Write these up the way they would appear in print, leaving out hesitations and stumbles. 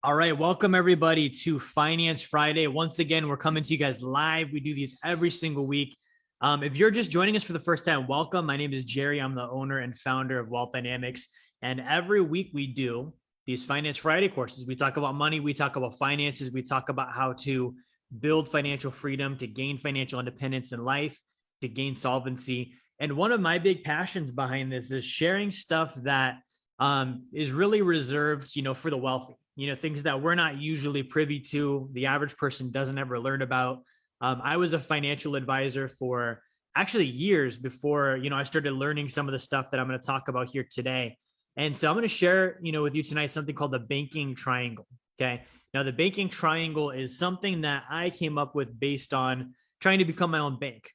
All right, welcome everybody to Finance Friday. Once again, we're coming to you guys live. We do these every single week. If you're just joining us for the first time, welcome. My name is Jerry. I'm the owner and founder of Wealth Dynamics. And every week we do these Finance Friday courses. We talk about money, we talk about finances, we talk about how to build financial freedom, to gain financial independence in life, to gain solvency. And one of my big passions behind this is sharing stuff that is really reserved, for the wealthy. Things that we're not usually privy to, the average person doesn't ever learn about. I was a financial advisor for actually years before, I started learning some of the stuff that I'm going to talk about here today. And so I'm going to share, with you tonight, something called the banking triangle. Okay. Now the banking triangle is something that I came up with based on trying to become my own bank.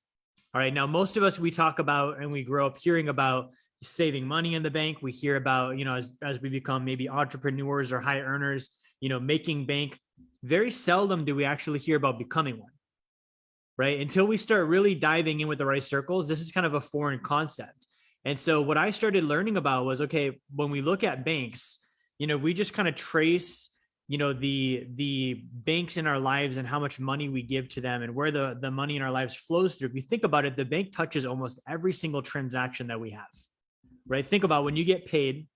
All right. Now, most of us, we talk about, and we grow up hearing about saving money in the bank. We hear about, as we become maybe entrepreneurs or high earners, making bank. Very seldom do we actually hear about becoming one, right? Until we start really diving in with the right circles, this is kind of a foreign concept. And so what I started learning about was, okay, when we look at banks, we just kind of trace, the banks in our lives and how much money we give to them and where the money in our lives flows through. If you think about it, the bank touches almost every single transaction that we have. Right? Think about when you get paid,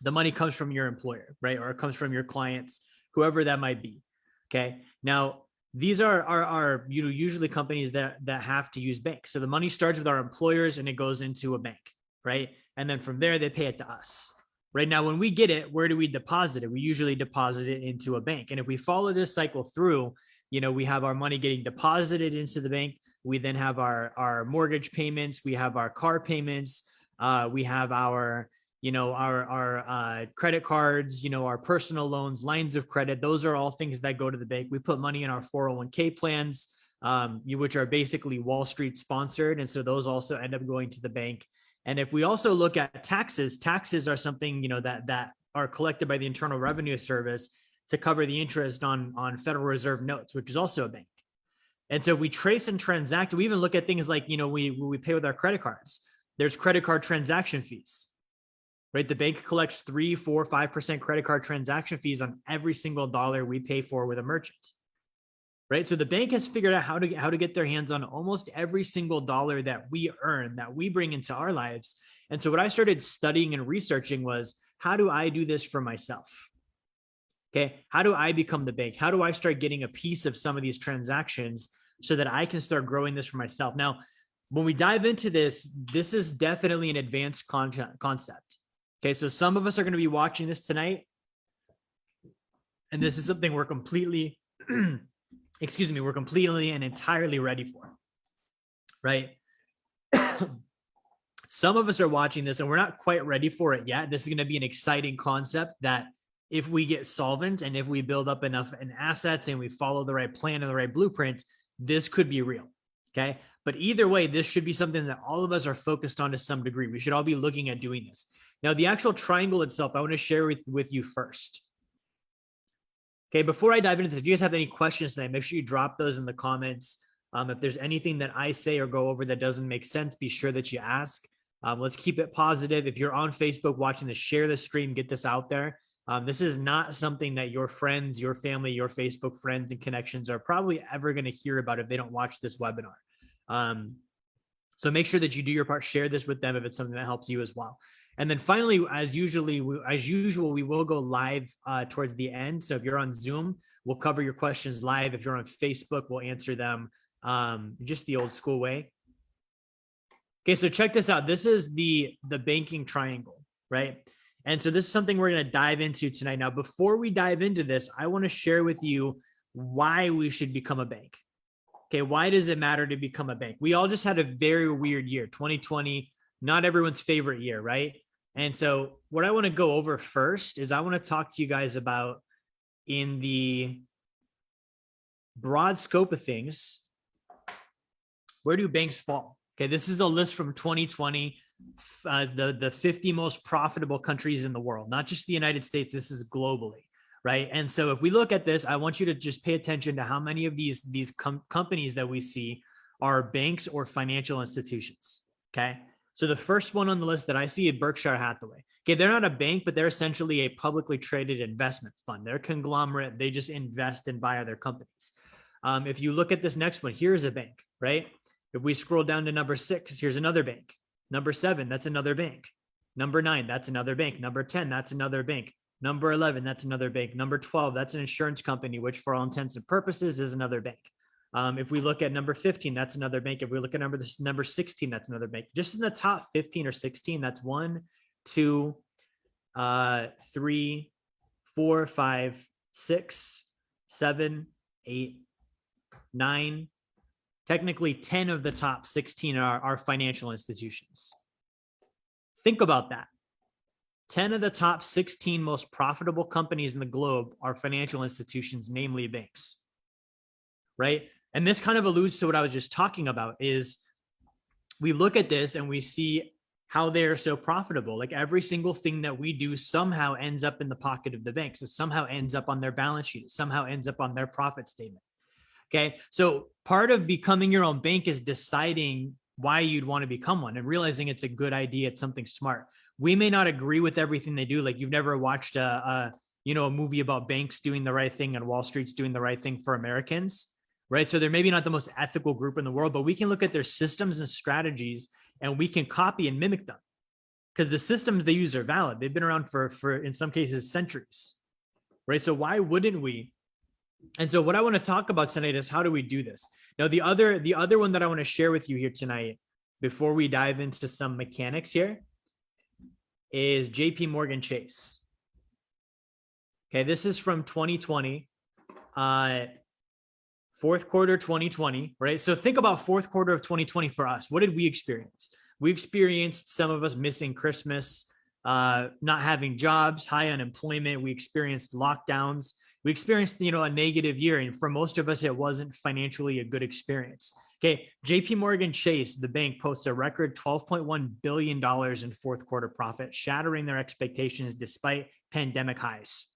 the money comes from your employer, right? Or it comes from your clients, whoever that might be. Okay. Now, these are usually companies that have to use banks. So the money starts with our employers and it goes into a bank, right? And then from there, they pay it to us. Right now, when we get it, where do we deposit it? We usually deposit it into a bank. And if we follow this cycle through, we have our money getting deposited into the bank. We then have our mortgage payments. We have our car payments. We have our credit cards, our personal loans, lines of credit. Those are all things that go to the bank. We put money in our 401k plans, which are basically Wall Street sponsored. And so those also end up going to the bank. And if we also look at taxes are something, that are collected by the Internal Revenue Service to cover the interest on Federal Reserve notes, which is also a bank. And so if we trace and transact, we even look at things like, we pay with our credit cards. There's credit card transaction fees, right? The bank collects 3, 4, 5% credit card transaction fees on every single dollar we pay for with a merchant, right? So the bank has figured out how to get their hands on almost every single dollar that we earn, that we bring into our lives. And so what I started studying and researching was, how do I do this for myself? Okay. How do I become the bank? How do I start getting a piece of some of these transactions so that I can start growing this for myself? Now, when we dive into this is definitely an advanced concept. Okay, so some of us are going to be watching this tonight, and this is something we're completely, we're completely and entirely ready for, right? Some of us are watching this and we're not quite ready for it yet. This is going to be an exciting concept that if we get solvent and if we build up enough in assets and we follow the right plan and the right blueprint, this could be real. Okay. But either way, this should be something that all of us are focused on to some degree. We should all be looking at doing this. Now, the actual triangle itself, I want to share with you first. Okay. Before I dive into this, if you guys have any questions tonight, make sure you drop those in the comments. If there's anything that I say or go over that doesn't make sense, be sure that you ask. Let's keep it positive. If you're on Facebook watching this, share the stream, get this out there. This is not something that your friends, your family, your Facebook friends and connections are probably ever going to hear about if they don't watch this webinar. So make sure that you do your part, share this with them if it's something that helps you as well. And then finally, as usual, we will go live towards the end. So if you're on Zoom, we'll cover your questions live. If you're on Facebook, we'll answer them just the old school way. Okay, so check this out. This is the banking triangle, right? And so this is something we're going to dive into tonight. Now, before we dive into this, I want to share with you why we should become a bank. Okay, why does it matter to become a bank? We all just had a very weird year, 2020, not everyone's favorite year, right? And so what I want to go over first is I want to talk to you guys about, in the broad scope of things, where do banks fall? Okay, this is a list from 2020, the 50 most profitable countries in the world, not just the United States, this is globally. Right. And so if we look at this, I want you to just pay attention to how many of these companies that we see are banks or financial institutions. Okay. So the first one on the list that I see is Berkshire Hathaway. Okay, they're not a bank, but they're essentially a publicly traded investment fund. They're a conglomerate. They just invest and buy other companies. If you look at this next one, here's a bank, right? If we scroll down to number 6, here's another bank. Number 7, that's another bank. Number 9, that's another bank. Number 10, that's another bank. Number 11, that's another bank. Number 12, that's an insurance company, which for all intents and purposes is another bank. If we look at number 15, that's another bank. If we look at number 16, that's another bank. Just in the top 15 or 16, that's 1, 2, 3, 4, 5, 6, 7, 8, 9. Technically 10 of the top 16 are financial institutions. Think about that. 10 of the top 16 most profitable companies in the globe are financial institutions, namely banks, right? And this kind of alludes to what I was just talking about is we look at this and we see how they're so profitable. Like every single thing that we do somehow ends up in the pocket of the banks. It somehow ends up on their balance sheet. It somehow ends up on their profit statement. Okay. So part of becoming your own bank is deciding why you'd want to become one and realizing it's a good idea. It's something smart. We may not agree with everything they do. Like you've never watched a movie about banks doing the right thing and Wall Street's doing the right thing for Americans, right? So they're maybe not the most ethical group in the world, but we can look at their systems and strategies and we can copy and mimic them because the systems they use are valid. They've been around for in some cases centuries, right? So why wouldn't we? And so what I want to talk about tonight is how do we do this? Now, the other one that I want to share with you here tonight, before we dive into some mechanics here, is Jpmorgan Chase. Okay, this is from 2020, fourth quarter 2020, right? So think about fourth quarter of 2020 for us. What did we experience? We experienced some of us missing Christmas, not having jobs, high unemployment. We experienced lockdowns. We experienced, a negative year. And for most of us, it wasn't financially a good experience. Okay. Jpmorgan Chase, the bank, posts a record $12.1 billion in fourth quarter profit, shattering their expectations despite pandemic highs.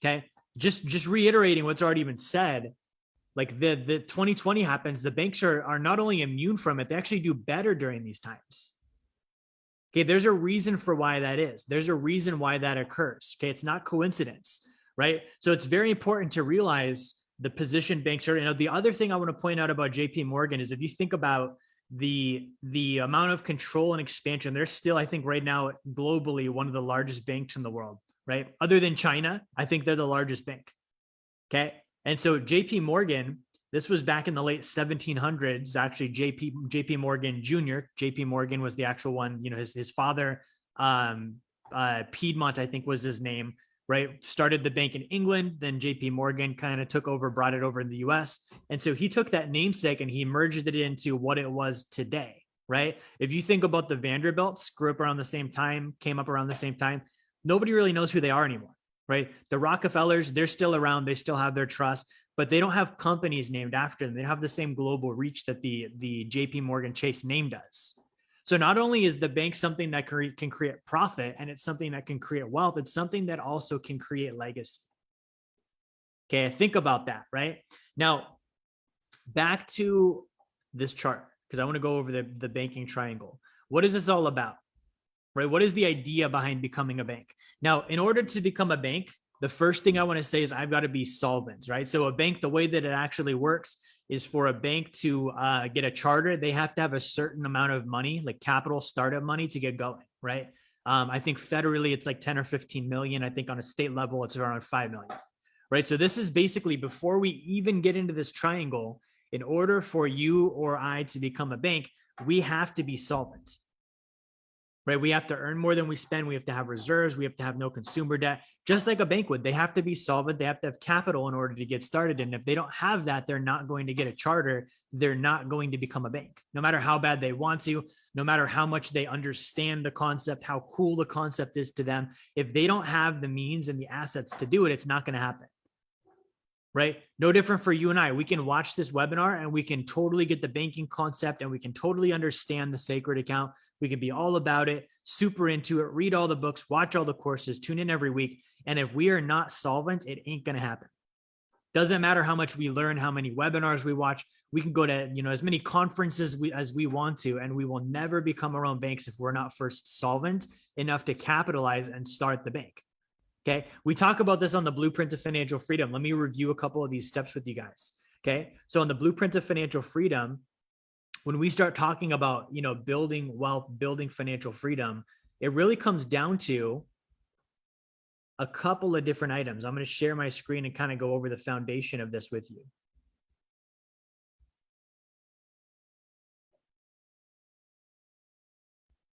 Okay. Just reiterating what's already been said, like the 2020 happens, the banks are not only immune from it, they actually do better during these times. Okay. There's a reason for why that is. There's a reason why that occurs. Okay. It's not coincidence. Right. So it's very important to realize the position banks are in. The other thing I want to point out about Jpmorgan is if you think about the amount of control and expansion, they're still, I think right now, globally, one of the largest banks in the world, right? Other than China, I think they're the largest bank. Okay. And so Jpmorgan, this was back in the late 1700s, actually Jpmorgan Jr. Jpmorgan was the actual one, his father, Piedmont, I think was his name. Right, started the bank in England, then Jpmorgan kind of took over, brought it over in the US. And so he took that namesake and he merged it into what it was today, right? If you think about the Vanderbilts, grew up around the same time, came up around the same time, nobody really knows who they are anymore, right? The Rockefellers, they're still around, they still have their trust, but they don't have companies named after them. They don't have the same global reach that the Jpmorgan Chase name does. So not only is the bank something that can create profit and it's something that can create wealth, it's something that also can create legacy. Okay, think about that, right? Now, back to this chart, because I want to go over the banking triangle. What is this all about, right? What is the idea behind becoming a bank? Now, in order to become a bank, the first thing I want to say is I've got to be solvent, right? So a bank, the way that it actually works is for a bank to get a charter, they have to have a certain amount of money, like capital startup money to get going, right? I think federally it's like 10 or 15 million. I think on a state level, it's around 5 million, right? So this is basically before we even get into this triangle, in order for you or I to become a bank, we have to be solvent, right? We have to earn more than we spend. We have to have reserves. We have to have no consumer debt, just like a bank would. They have to be solvent. They have to have capital in order to get started. And if they don't have that, they're not going to get a charter. They're not going to become a bank, no matter how bad they want to, no matter how much they understand the concept, how cool the concept is to them. If they don't have the means and the assets to do it, it's not going to happen. Right? No different for you and I. We can watch this webinar and we can totally get the banking concept and we can totally understand the sacred account. We can be all about it, super into it, read all the books, watch all the courses, tune in every week. And if we are not solvent, it ain't going to happen. Doesn't matter how much we learn, how many webinars we watch. We can go to, as many conferences as we want to, and we will never become our own banks if we're not first solvent enough to capitalize and start the bank. Okay. We talk about this on the Blueprint of Financial Freedom. Let me review a couple of these steps with you guys. Okay. So on the Blueprint of Financial Freedom, when we start talking about, building wealth, building financial freedom, it really comes down to a couple of different items. I'm going to share my screen and kind of go over the foundation of this with you.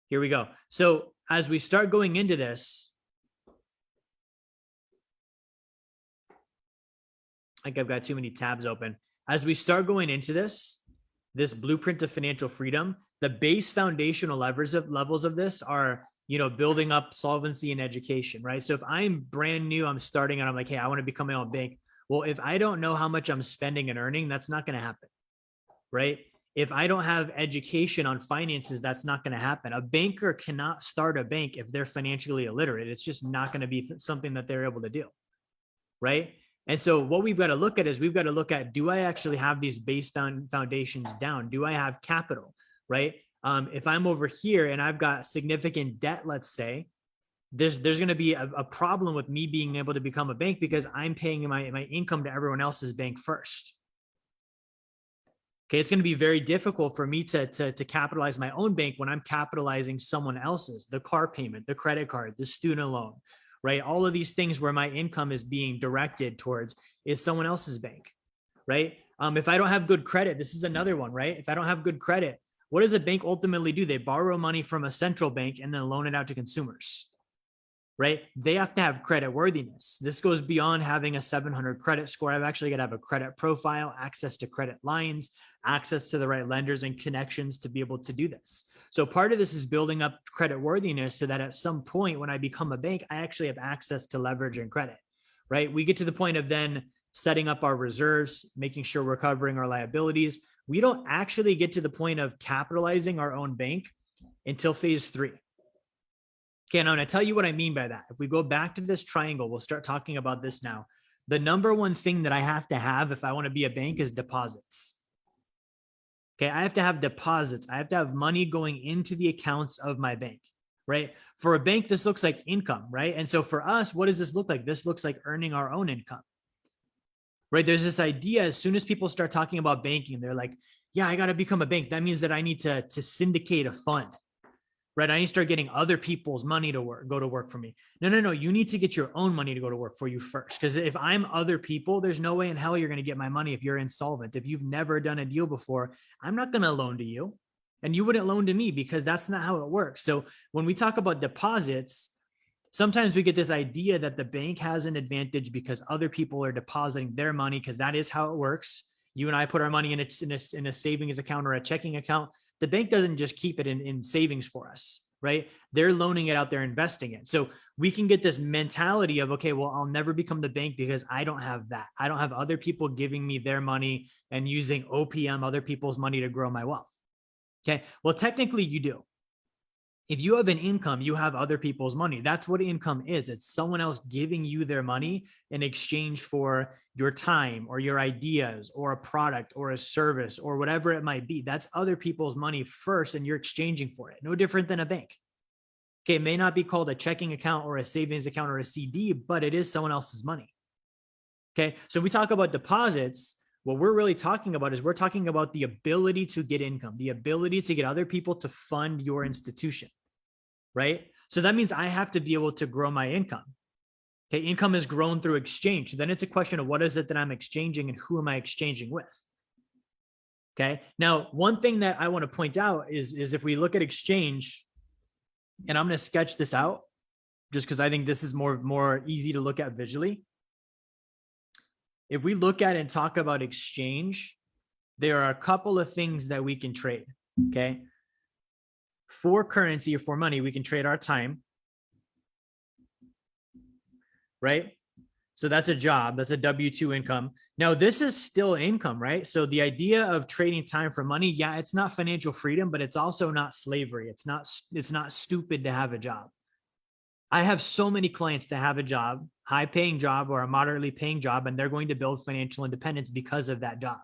Here we go. So as we start going into this, I think I've got too many tabs open. As we start going into this Blueprint of Financial Freedom, the base foundational levels of this are, building up solvency and education, right? So if I'm brand new, I'm starting and I'm like, hey, I want to become my own bank. Well, if I don't know how much I'm spending and earning, that's not going to happen, right? If I don't have education on finances, that's not going to happen. A banker cannot start a bank if they're financially illiterate. It's just not going to be something that they're able to do, right? And so what we've got to look at is we've got to look at, do I actually have these base foundations down? Do I have capital, right? If I'm over here and I've got significant debt, let's say, there's going to be a problem with me being able to become a bank because I'm paying my income to everyone else's bank first. Okay, it's going to be very difficult for me to capitalize my own bank when I'm capitalizing someone else's, the car payment, the credit card, the student loan, right? All of these things where my income is being directed towards is someone else's bank, right? If I don't have good credit, this is another one, right? If I don't have good credit, what does a bank ultimately do? They borrow money from a central bank and then loan it out to consumers, right? They have to have credit worthiness. This goes beyond having a 700 credit score. I've actually got to have a credit profile, access to credit lines, access to the right lenders and connections to be able to do this. So part of this is building up credit worthiness so that at some point when I become a bank, I actually have access to leverage and credit, right? We get to the point of then setting up our reserves, making sure we're covering our liabilities. We don't actually get to the point of capitalizing our own bank until phase 3. Okay, now I'm going to tell you what I mean by that. If we go back to this triangle, we'll start talking about this now. The number one thing that I have to have if I want to be a bank is deposits. Okay, I have to have deposits. I have to have money going into the accounts of my bank, right? For a bank, this looks like income, right? And so for us, what does this look like? This looks like earning our own income, right? There's this idea, as soon as people start talking about banking, they're like, yeah, I got to become a bank. That means that I need to syndicate a fund, right? I need to start getting other people's money to go to work for me. No. You need to get your own money to go to work for you first. Because if I'm other people, there's no way in hell you're going to get my money if you're insolvent. If you've never done a deal before, I'm not going to loan to you. And you wouldn't loan to me because that's not how it works. So when we talk about deposits, sometimes we get this idea that the bank has an advantage because other people are depositing their money, because that is how it works. You and I put our money in a savings account or a checking account. The bank doesn't just keep it in savings for us, right? They're loaning it out, they're investing it. So we can get this mentality of, okay, well, I'll never become the bank because I don't have that. I don't have other people giving me their money and using OPM, other people's money, to grow my wealth. Okay, well, technically you do. If you have an income, you have other people's money. That's what income is. It's someone else giving you their money in exchange for your time or your ideas or a product or a service or whatever it might be. That's other people's money first, and you're exchanging for it. No different than a bank. Okay, it may not be called a checking account or a savings account or a CD, but it is someone else's money. Okay, so we talk about deposits. What we're really talking about is we're talking about the ability to get income, the ability to get other people to fund your institution, right? So that means I have to be able to grow my income. Okay, income is grown through exchange. So then it's a question of what is it that I'm exchanging and who am I exchanging with? Okay, now one thing that I want to point out is if we look at exchange, and I'm going to sketch this out just because I think this is more easy to look at visually. If we look at and talk about exchange, there are a couple of things that we can trade, okay? For currency or for money, we can trade our time, right? So that's a job, that's a W-2 income. Now, this is still income, right? So the idea of trading time for money, yeah, it's not financial freedom, but it's also not slavery. It's not stupid to have a job. I have so many clients that have a job, high paying job or a moderately paying job, and they're going to build financial independence because of that job.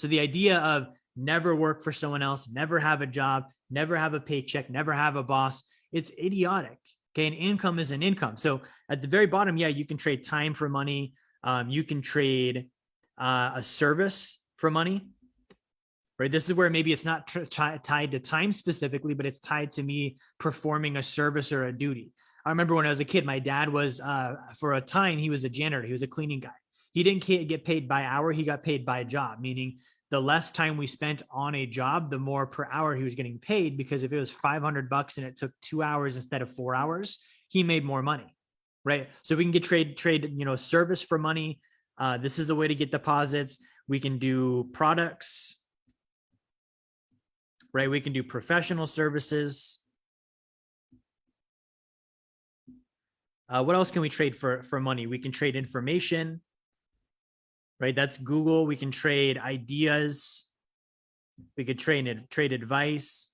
So the idea of never work for someone else, never have a job, never have a paycheck, never have a boss, it's idiotic. Okay. And income is an income. So at the very bottom, yeah, you can trade time for money. You can trade a service for money, right? This is where maybe it's not tied to time specifically, but it's tied to me performing a service or a duty. I remember when I was a kid, my dad was, for a time, he was a janitor. He was a cleaning guy. He didn't get paid by hour. He got paid by job, meaning the less time we spent on a job, the more per hour he was getting paid, because if it was $500 and it took 2 hours instead of 4 hours, he made more money, right? So we can get trade, service for money. This is a way to get deposits. We can do products, right? We can do professional services. What else can we trade for money? We can trade information, right? That's Google. We can trade ideas. We could trade advice,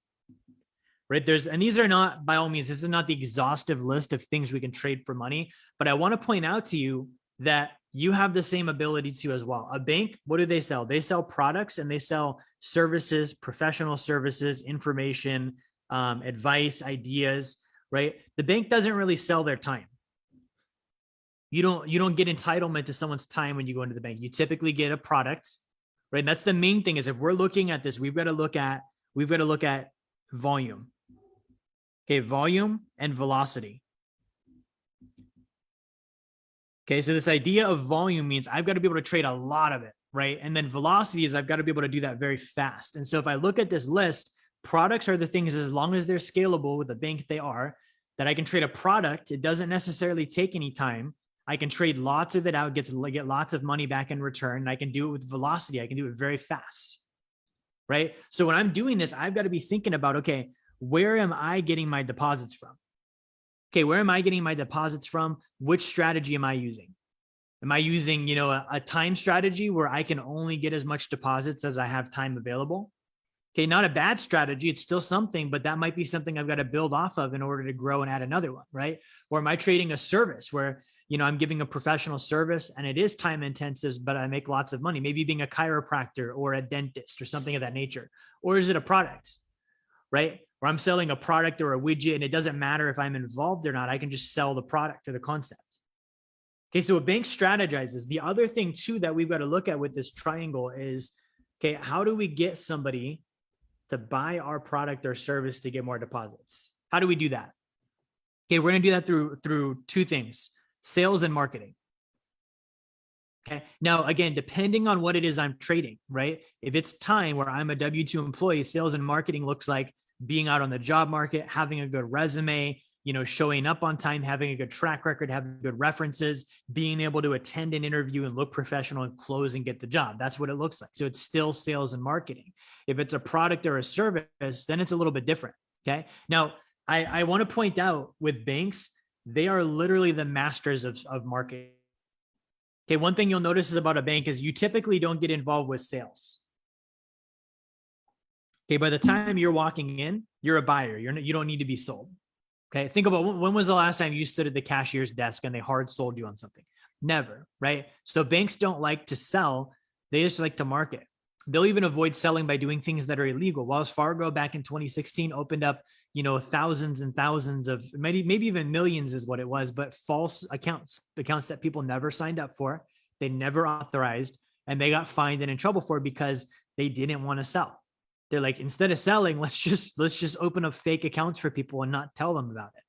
right? And these are not, by all means, this is not the exhaustive list of things we can trade for money, but I want to point out to you that you have the same ability to as well. A bank, what do they sell? They sell products and they sell services, professional services, information, advice, ideas, right? The bank doesn't really sell their time. You don't get entitlement to someone's time when you go into the bank. You typically get a product, right? And that's the main thing, is if we're looking at this, we've got to look at volume. Okay, volume and velocity. Okay, so this idea of volume means I've got to be able to trade a lot of it, right? And then velocity is I've got to be able to do that very fast. And so if I look at this list, products are the things, as long as they're scalable with the bank they are, that I can trade a product. It doesn't necessarily take any time. I can trade lots of it out, get lots of money back in return. And I can do it with velocity. I can do it very fast, right? So when I'm doing this, I've got to be thinking about, okay, where am I getting my deposits from? Okay, where am I getting my deposits from? Which strategy am I using? Am I using, a time strategy where I can only get as much deposits as I have time available? Okay, not a bad strategy. It's still something, but that might be something I've got to build off of in order to grow and add another one, right? Or am I trading a service where, I'm giving a professional service and it is time intensive, but I make lots of money, maybe being a chiropractor or a dentist or something of that nature? Or is it a product, right? Where I'm selling a product or a widget and it doesn't matter if I'm involved or not. I can just sell the product or the concept. Okay, so a bank strategizes. The other thing too that we've got to look at with this triangle is, okay, how do we get somebody to buy our product or service to get more deposits? How do we do that? Okay, we're going to do that through two things: sales and marketing. Okay. Now, again, depending on what it is I'm trading, right? If it's time where I'm a W-2 employee, sales and marketing looks like being out on the job market, having a good resume, showing up on time, having a good track record, having good references, being able to attend an interview and look professional and close and get the job. That's what it looks like. So it's still sales and marketing. If it's a product or a service, then it's a little bit different. Okay. Now, I want to point out with banks, they are literally the masters of marketing. Okay. One thing you'll notice is about a bank is you typically don't get involved with sales. Okay. By the time you're walking in, you're a buyer. You don't need to be sold. Okay. Think about when was the last time you stood at the cashier's desk and they hard sold you on something? Never. Right. So banks don't like to sell. They just like to market. They'll even avoid selling by doing things that are illegal. Wells Fargo back in 2016 opened up, thousands and thousands of, maybe even millions is what it was, but false accounts that people never signed up for. They never authorized, and they got fined and in trouble for it because they didn't want to sell. They're like, instead of selling, let's just open up fake accounts for people and not tell them about it.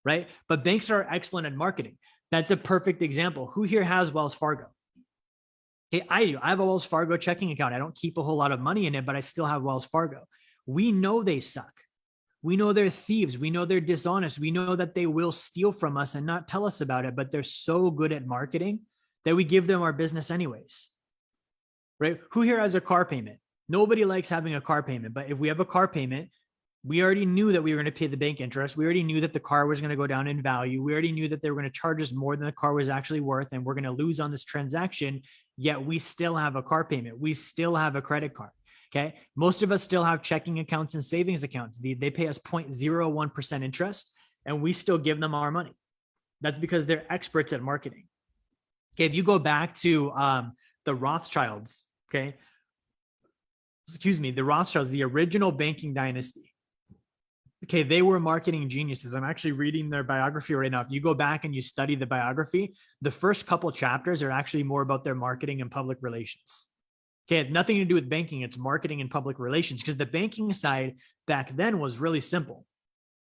Right. But banks are excellent at marketing. That's a perfect example. Who here has Wells Fargo? Okay, I do. I have a Wells Fargo checking account. I don't keep a whole lot of money in it, but I still have Wells Fargo. We know they suck. We know they're thieves. We know they're dishonest. We know that they will steal from us and not tell us about it, but they're so good at marketing that we give them our business anyways. Right? Who here has a car payment? Nobody likes having a car payment, but if we have a car payment, we already knew that we were going to pay the bank interest. We already knew that the car was going to go down in value. We already knew that they were going to charge us more than the car was actually worth, and we're going to lose on this transaction, yet we still have a car payment. We still have a credit card. Okay. Most of us still have checking accounts and savings accounts. They pay us 0.01% interest, and we still give them our money. That's because they're experts at marketing. Okay. If you go back to the Rothschilds, okay, the Rothschilds, the original banking dynasty. Okay, they were marketing geniuses. I'm actually reading their biography right now. If you go back and you study the biography, the first couple chapters are actually more about their marketing and public relations. Okay, it had nothing to do with banking. It's marketing and public relations, because the banking side back then was really simple.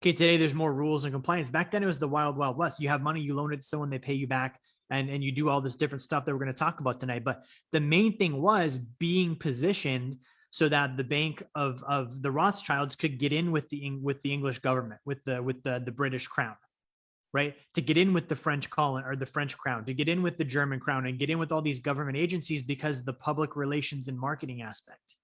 Okay, today there's more rules and compliance. Back then it was the wild, wild west. You have money, you loan it to someone, they pay you back, and you do all this different stuff that we're going to talk about tonight. But the main thing was being positioned so that the bank of the Rothschilds could get in with the English government, with the British crown, right? To get in with the French colony or the French crown, to get in with the German crown, and get in with all these government agencies because of the public relations and marketing aspect.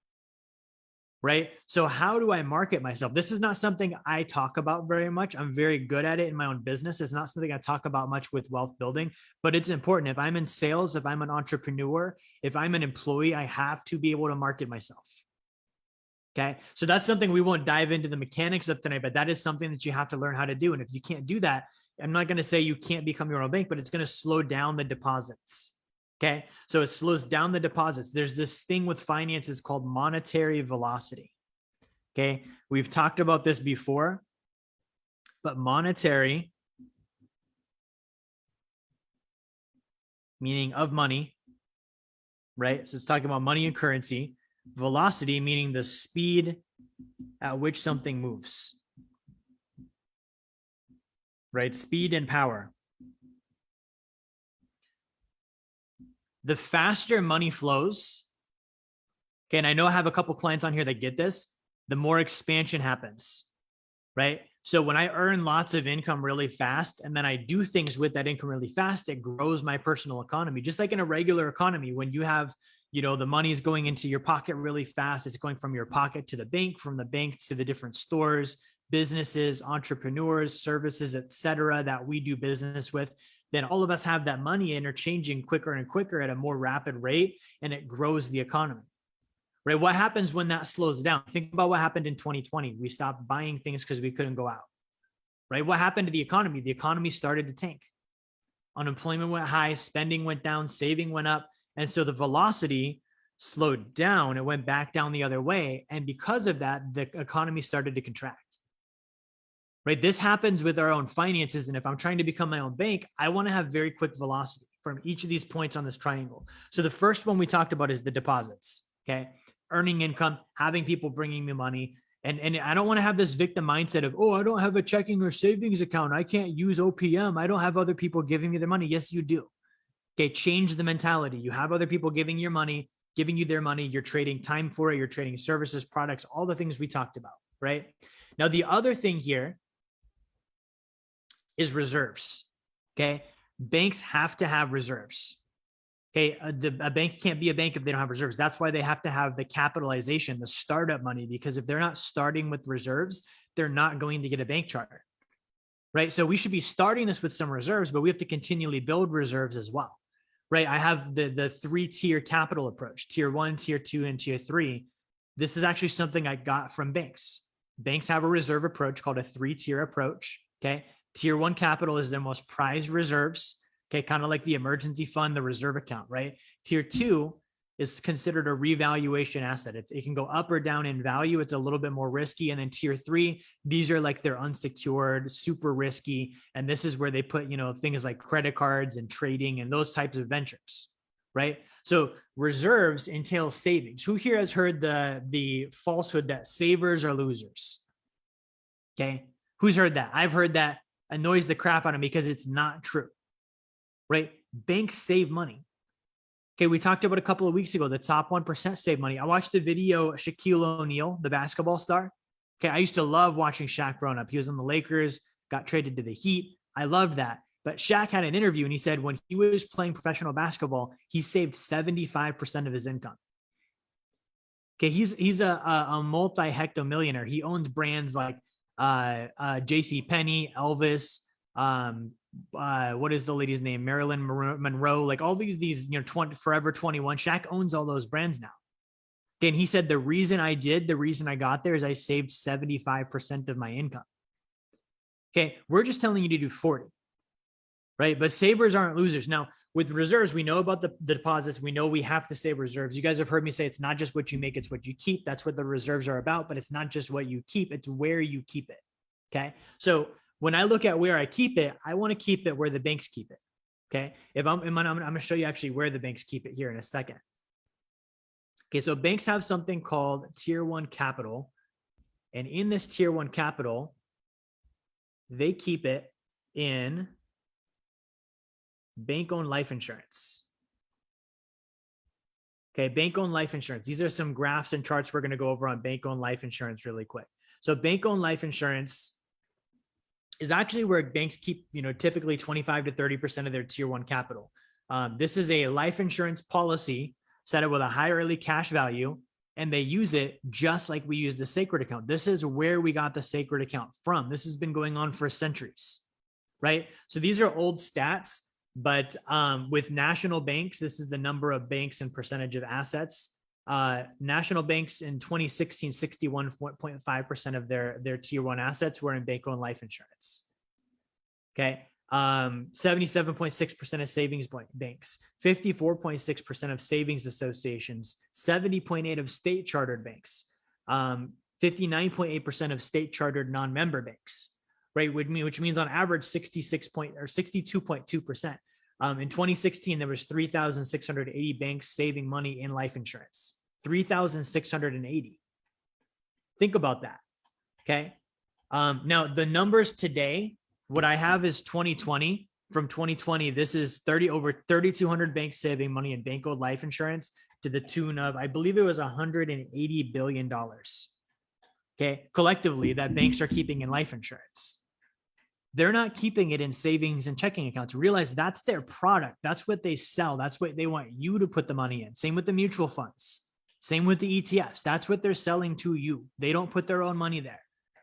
Right? So how do I market myself? This is not something I talk about very much. I'm very good at it in my own business. It's not something I talk about much with wealth building, but it's important. If I'm in sales, if I'm an entrepreneur, if I'm an employee, I have to be able to market myself. Okay. So that's something we won't dive into the mechanics of tonight, but that is something that you have to learn how to do. And if you can't do that, I'm not going to say you can't become your own bank, but it's going to slow down the deposits. Okay, so it slows down the deposits. There's this thing with finances called monetary velocity. Okay, we've talked about this before, but monetary, meaning of money, right? So it's talking about money and currency. Velocity, meaning the speed at which something moves, right? Speed and power. The faster money flows, okay, and I know I have a couple clients on here that get this, the more expansion happens, right? So when I earn lots of income really fast, and then I do things with that income really fast, it grows my personal economy. Just like in a regular economy, when you have, the money is going into your pocket really fast, it's going from your pocket to the bank, from the bank to the different stores, businesses, entrepreneurs, services, etc., that we do business with. Then all of us have that money interchanging quicker and quicker at a more rapid rate, and it grows the economy, right? What happens when that slows down? Think about what happened in 2020. We stopped buying things because we couldn't go out, right? What happened to the economy? The economy started to tank. Unemployment went high, spending went down, saving went up. And so the velocity slowed down. It went back down the other way. And because of that, the economy started to contract. Right? This happens with our own finances. And if I'm trying to become my own bank, I want to have very quick velocity from each of these points on this triangle. So the first one we talked about is the deposits. Okay. Earning income, having people bringing me money. And I don't want to have this victim mindset of, oh, I don't have a checking or savings account. I can't use OPM. I don't have other people giving me their money. Yes, you do. Okay. Change the mentality. You have other people giving you their money. You're trading time for it. You're trading services, products, all the things we talked about. Right. Now, the other thing here is reserves. Okay. Banks have to have reserves. Okay. A bank can't be a bank if they don't have reserves. That's why they have to have the capitalization, the startup money, because if they're not starting with reserves, they're not going to get a bank charter. Right. So we should be starting this with some reserves, but we have to continually build reserves as well. Right. I have the 3-tier capital approach, tier 1, tier 2, and tier 3. This is actually something I got from banks. Banks have a reserve approach called a 3-tier approach. Okay. Tier 1 capital is their most prized reserves. Okay. Kind of like the emergency fund, the reserve account, right? Tier 2 is considered a revaluation asset. It can go up or down in value. It's a little bit more risky. And then tier 3, these are like they're unsecured, super risky. And this is where they put, things like credit cards and trading and those types of ventures, right? So reserves entail savings. Who here has heard the falsehood that savers are losers? Okay. Who's heard that? I've heard that. Annoys the crap out of me because it's not true, right? Banks save money. Okay, we talked about a couple of weeks ago, the top 1% save money. I watched the video, Shaquille O'Neal, the basketball star. Okay, I used to love watching Shaq growing up. He was on the Lakers, got traded to the Heat. I loved that. But Shaq had an interview and he said when he was playing professional basketball, he saved 75% of his income. Okay, he's a multi-hectomillionaire. He owns brands like JCPenney, Elvis, what is the lady's name? Marilyn Monroe, like all these, Forever 21. Shaq owns all those brands now. And he said, the reason I got there is I saved 75% of my income. Okay. We're just telling you to do 40. right? But savers aren't losers. Now, with reserves, we know about the deposits. We know we have to save reserves. You guys have heard me say it's not just what you make, it's what you keep. That's what the reserves are about, but it's not just what you keep, it's where you keep it. Okay. So when I look at where I keep it, I want to keep it where the banks keep it. Okay. I'm going to show you actually where the banks keep it here in a second. Okay. So banks have something called tier one capital. And in this tier one capital, they keep it in bank-owned life insurance. Okay, bank-owned life insurance. These are some graphs and charts we're going to go over on bank-owned life insurance really quick. So bank-owned life insurance is actually where banks keep, typically 25 to 30% of their tier one capital. This is a life insurance policy set up with a high early cash value, and they use it just like we use the sacred account. This is where we got the sacred account from. This has been going on for centuries, right? So these are old stats, but with national banks, this is the number of banks and percentage of assets. National banks in 2016, 61.5% of their tier one assets were in bank-owned life insurance. Okay. 77.6% of savings banks, 54.6% of savings associations, 70.8% of state chartered banks, 59.8% of state chartered non-member banks, right? Which means on average 62.2%. In 2016, there was 3,680 banks saving money in life insurance. 3,680. Think about that. Okay. Now the numbers today, what I have is 2020. From 2020, this is over 3,200 banks saving money in bank-owned life insurance to the tune of, I believe it was $180 billion. Okay. Collectively, that banks are keeping in life insurance. They're not keeping it in savings and checking accounts. Realize that's their product. That's what they sell. That's what they want you to put the money in. Same with the mutual funds. Same with the ETFs. That's what they're selling to you. They don't put their own money there.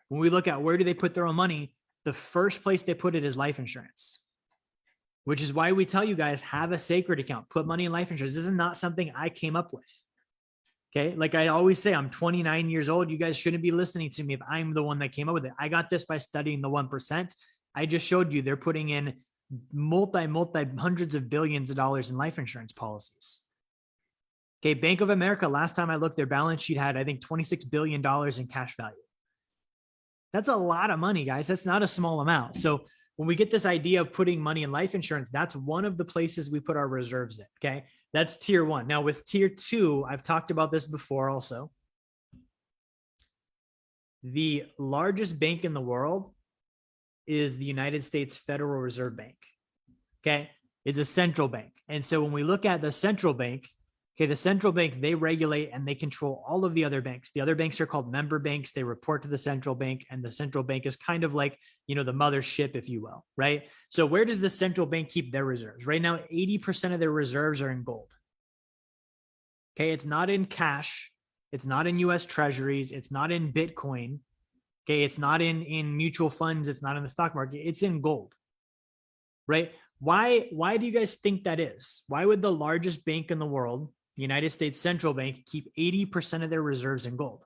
When we look at where do they put their own money, the first place they put it is life insurance, which is why we tell you guys, have a sacred account, put money in life insurance. This is not something I came up with. Okay. Like I always say, I'm 29 years old. You guys shouldn't be listening to me if I'm the one that came up with it. I got this by studying the 1%. I just showed you they're putting in multi hundreds of billions of dollars in life insurance policies. Okay. Bank of America, last time I looked, their balance sheet had, I think, $26 billion in cash value. That's a lot of money, guys. That's not a small amount. So when we get this idea of putting money in life insurance, that's one of the places we put our reserves in. Okay. That's tier one. Now with tier two, I've talked about this before also. The largest bank in the world is the United States Federal Reserve Bank. Okay. It's a central bank. And so when we look at the central bank, okay, the central bank, they regulate and they control all of the other banks. The other banks are called member banks. They report to the central bank, and the central bank is kind of like, the mothership, if you will, right? So where does the central bank keep their reserves? Right now, 80% of their reserves are in gold. Okay, it's not in cash. It's not in US treasuries. It's not in Bitcoin. Okay, it's not in mutual funds. It's not in the stock market. It's in gold, right? Why do you guys think that is? Why would the largest bank in the world, the United States Central Bank, keep 80% of their reserves in gold?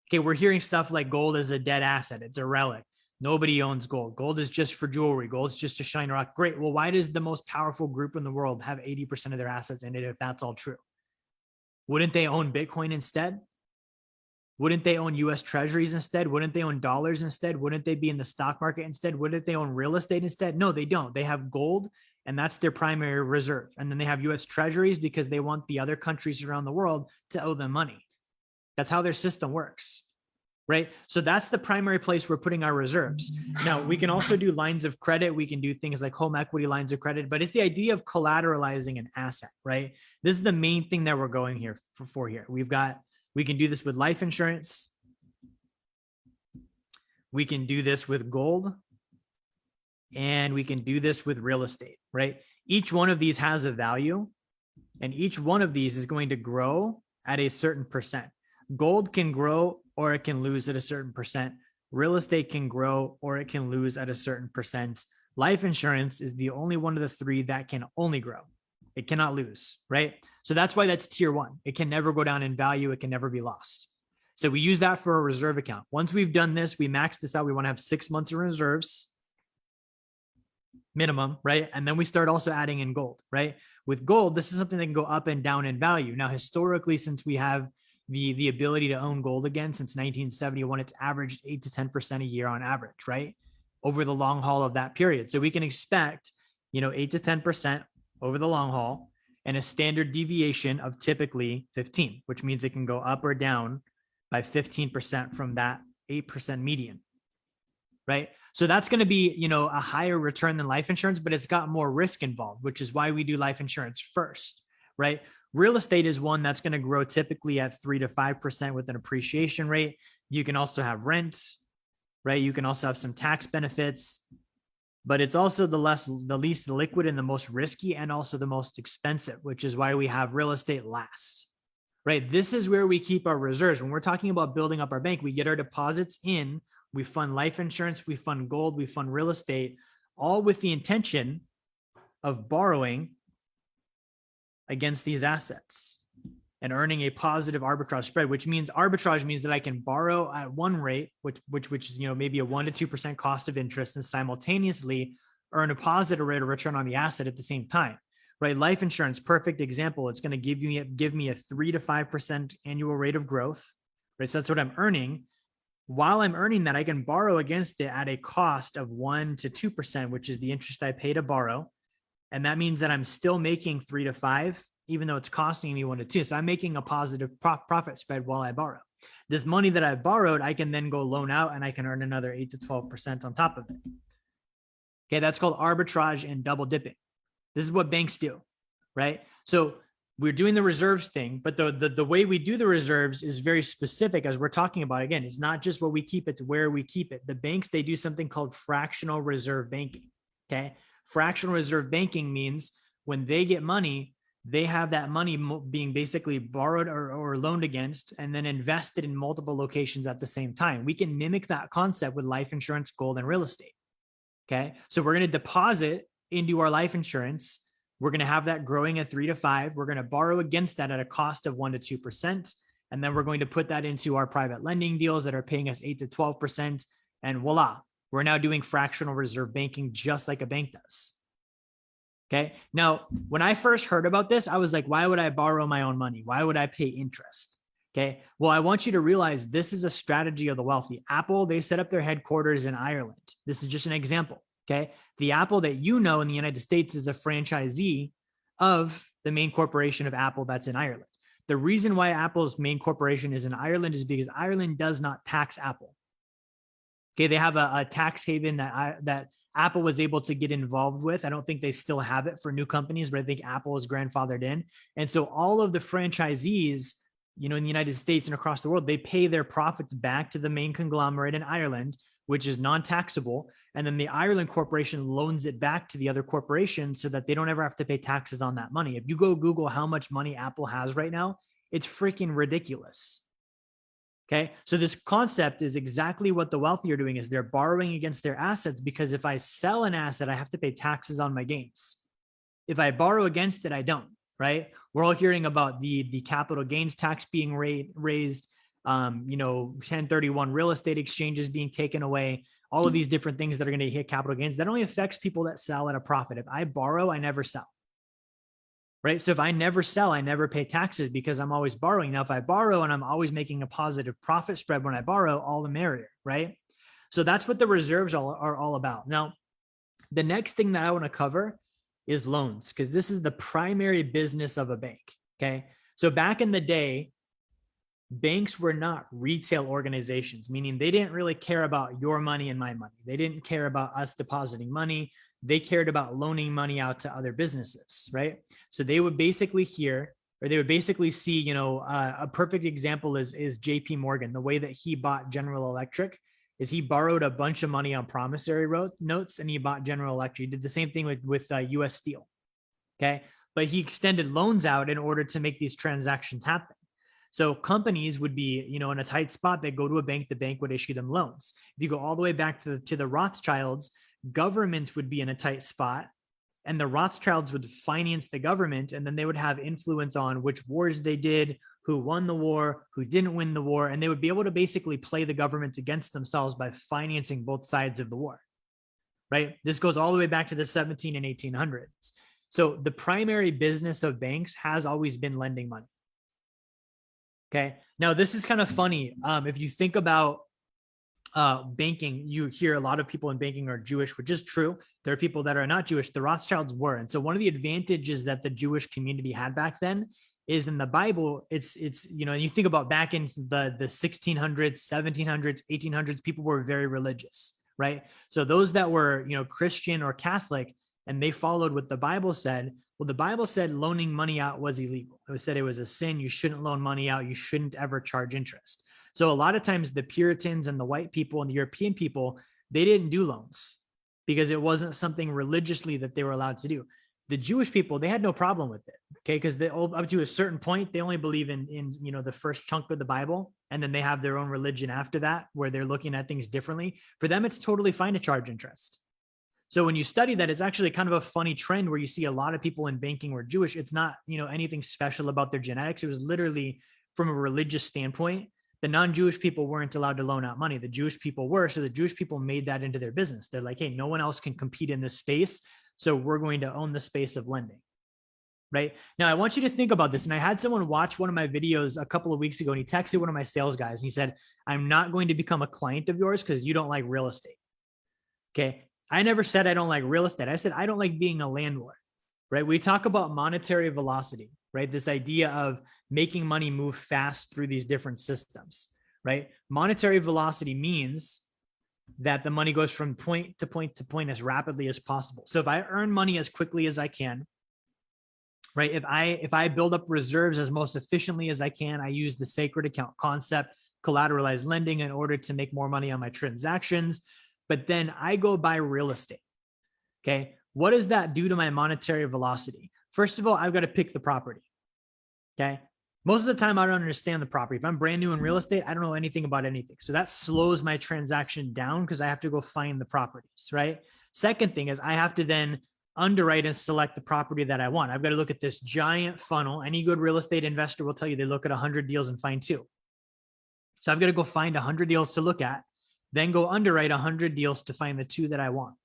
Okay, we're hearing stuff like gold is a dead asset. It's a relic. Nobody owns gold. Gold is just for jewelry. Gold is just a shiny rock. Great. Well, why does the most powerful group in the world have 80% of their assets in it if that's all true? Wouldn't they own Bitcoin instead? Wouldn't they own US treasuries instead? Wouldn't they own dollars instead? Wouldn't they be in the stock market instead? Wouldn't they own real estate instead? No, they don't. They have gold, and that's their primary reserve. And then they have US treasuries because they want the other countries around the world to owe them money. That's how their system works, right? So that's the primary place we're putting our reserves. Now, we can also do lines of credit. We can do things like home equity lines of credit, but it's the idea of collateralizing an asset, right? This is the main thing that we're going here for here. We can do this with life insurance. We can do this with gold. And we can do this with real estate, right? Each one of these has a value, and each one of these is going to grow at a certain percent. Gold can grow or it can lose at a certain percent. Real estate can grow or it can lose at a certain percent. Life insurance is the only one of the three that can only grow. It cannot lose, right? So that's why that's tier one. It can never go down in value. It can never be lost. So we use that for a reserve account. Once we've done this, we max this out. We want to have 6 months of reserves. minimum, right? And then we start also adding in gold, right? With gold, this is something that can go up and down in value. Now, historically, since we have the ability to own gold again since 1971, it's averaged 8 to 10% a year on average, right? Over the long haul of that period. So we can expect, 8 to 10% over the long haul, and a standard deviation of typically 15, which means it can go up or down by 15% from that 8% median, right? So that's going to be, a higher return than life insurance, but it's got more risk involved, which is why we do life insurance first, right? Real estate is one that's going to grow typically at 3 to 5% with an appreciation rate. You can also have rents, right? You can also have some tax benefits, but it's also the least liquid and the most risky, and also the most expensive, which is why we have real estate last, right? This is where we keep our reserves. When we're talking about building up our bank, we get our deposits in, we fund life insurance, we fund gold, we fund real estate, all with the intention of borrowing against these assets and earning a positive arbitrage spread, which means arbitrage means that I can borrow at one rate, which is, maybe a 1 to 2% cost of interest, and simultaneously earn a positive rate of return on the asset at the same time, right? Life insurance, perfect example. It's going to give me a 3 to 5% annual rate of growth, right? So that's what I'm earning. While I'm earning that, I can borrow against it at a cost of 1 to 2%, which is the interest I pay to borrow. And that means that I'm still making 3 to 5, even though it's costing me 1 to 2. So I'm making a positive profit spread while I borrow. This money that I borrowed, I can then go loan out and I can earn another 8 to 12% on top of it. Okay, that's called arbitrage and double dipping. This is what banks do, right? So we're doing the reserves thing, but the way we do the reserves is very specific, as we're talking about. Again, it's not just what we keep, it's where we keep it. The banks, they do something called fractional reserve banking, okay? Fractional reserve banking means when they get money, they have that money being basically borrowed or loaned against and then invested in multiple locations at the same time. We can mimic that concept with life insurance, gold, and real estate, okay? So we're going to deposit into our life insurance. We're going to have that growing at 3 to 5. We're going to borrow against that at a cost of 1 to 2%. And then we're going to put that into our private lending deals that are paying us 8 to 12%. And voila, we're now doing fractional reserve banking just like a bank does. Okay. Now, when I first heard about this, I was like, why would I borrow my own money? Why would I pay interest? Okay. Well, I want you to realize this is a strategy of the wealthy. Apple, they set up their headquarters in Ireland. This is just an example. Okay. The Apple that in the United States is a franchisee of the main corporation of Apple that's in Ireland. The reason why Apple's main corporation is in Ireland is because Ireland does not tax Apple. Okay. They have a tax haven that Apple was able to get involved with. I don't think they still have it for new companies, but I think Apple is grandfathered in. And so all of the franchisees, in the United States and across the world, they pay their profits back to the main conglomerate in Ireland, which is non-taxable. And then the Ireland corporation loans it back to the other corporations so that they don't ever have to pay taxes on that money. If you go Google how much money Apple has right now, it's freaking ridiculous. Okay. So this concept is exactly what the wealthy are doing, is they're borrowing against their assets, because if I sell an asset, I have to pay taxes on my gains. If I borrow against it, I don't, right? We're all hearing about the capital gains tax being raised, 1031 real estate exchanges being taken away, all of these different things that are going to hit capital gains. That only affects people that sell at a profit. If I borrow, I never sell. Right. So if I never sell, I never pay taxes because I'm always borrowing. Now, if I borrow and I'm always making a positive profit spread when I borrow, all the merrier. Right. So that's what the reserves are all about. Now, the next thing that I want to cover is loans, because this is the primary business of a bank. Okay. So back in the day, banks were not retail organizations, meaning they didn't really care about your money and my money. They didn't care about us depositing money. They cared about loaning money out to other businesses, right? So they would basically see, a perfect example is Jpmorgan. The way that he bought General Electric is he borrowed a bunch of money on promissory notes and he bought General Electric. He did the same thing with US Steel, okay? But he extended loans out in order to make these transactions happen. So companies would be, in a tight spot. They go to a bank, the bank would issue them loans. If you go all the way back to the Rothschilds, governments would be in a tight spot, and the Rothschilds would finance the government, and then they would have influence on which wars they did, who won the war, who didn't win the war, and they would be able to basically play the government against themselves by financing both sides of the war. right? This goes all the way back to the 17 and 1800s. So the primary business of banks has always been lending money. Okay. Now this is kind of funny. If you think about banking, you hear a lot of people in banking are Jewish, which is true. There are people that are not Jewish. The Rothschilds were. And so one of the advantages that the Jewish community had back then is in the Bible, it's, you think about back in the 1600s, 1700s, 1800s, people were very religious, right? So those that were, Christian or Catholic, and they followed what the Bible said. Well, the Bible said loaning money out was illegal. It said it was a sin. You shouldn't loan money out. You shouldn't ever charge interest. So a lot of times the Puritans and the white people and the European people, they didn't do loans because it wasn't something religiously that they were allowed to do. The Jewish people, they had no problem with it. Okay. Because up to a certain point, they only believe in the first chunk of the Bible. And then they have their own religion after that, where they're looking at things differently. For them, it's totally fine to charge interest. So when you study that, it's actually kind of a funny trend where you see a lot of people in banking were Jewish. It's not, anything special about their genetics. It was literally from a religious standpoint. The non-Jewish people weren't allowed to loan out money. The Jewish people were. So the Jewish people made that into their business. They're like, hey, no one else can compete in this space. So we're going to own the space of lending. Right now, I want you to think about this. And I had someone watch one of my videos a couple of weeks ago, and he texted one of my sales guys. And he said, I'm not going to become a client of yours because you don't like real estate. Okay. I never said I don't like real estate. I said I don't like being a landlord, right? We talk about monetary velocity, right? This idea of making money move fast through these different systems, right? Monetary velocity means that the money goes from point to point to point as rapidly as possible. So if I earn money as quickly as I can, right? If I build up reserves as most efficiently as I can, I use the sacred account concept, collateralized lending, in order to make more money on my transactions. But then I go buy real estate. Okay. What does that do to my monetary velocity? First of all, I've got to pick the property. Okay. Most of the time, I don't understand the property. If I'm brand new in real estate, I don't know anything about anything. So that slows my transaction down because I have to go find the properties, right? Second thing is I have to then underwrite and select the property that I want. I've got to look at this giant funnel. Any good real estate investor will tell you they look at 100 deals and find two. So I've got to go find 100 deals to look at, then go underwrite 100 deals to find the two that I want.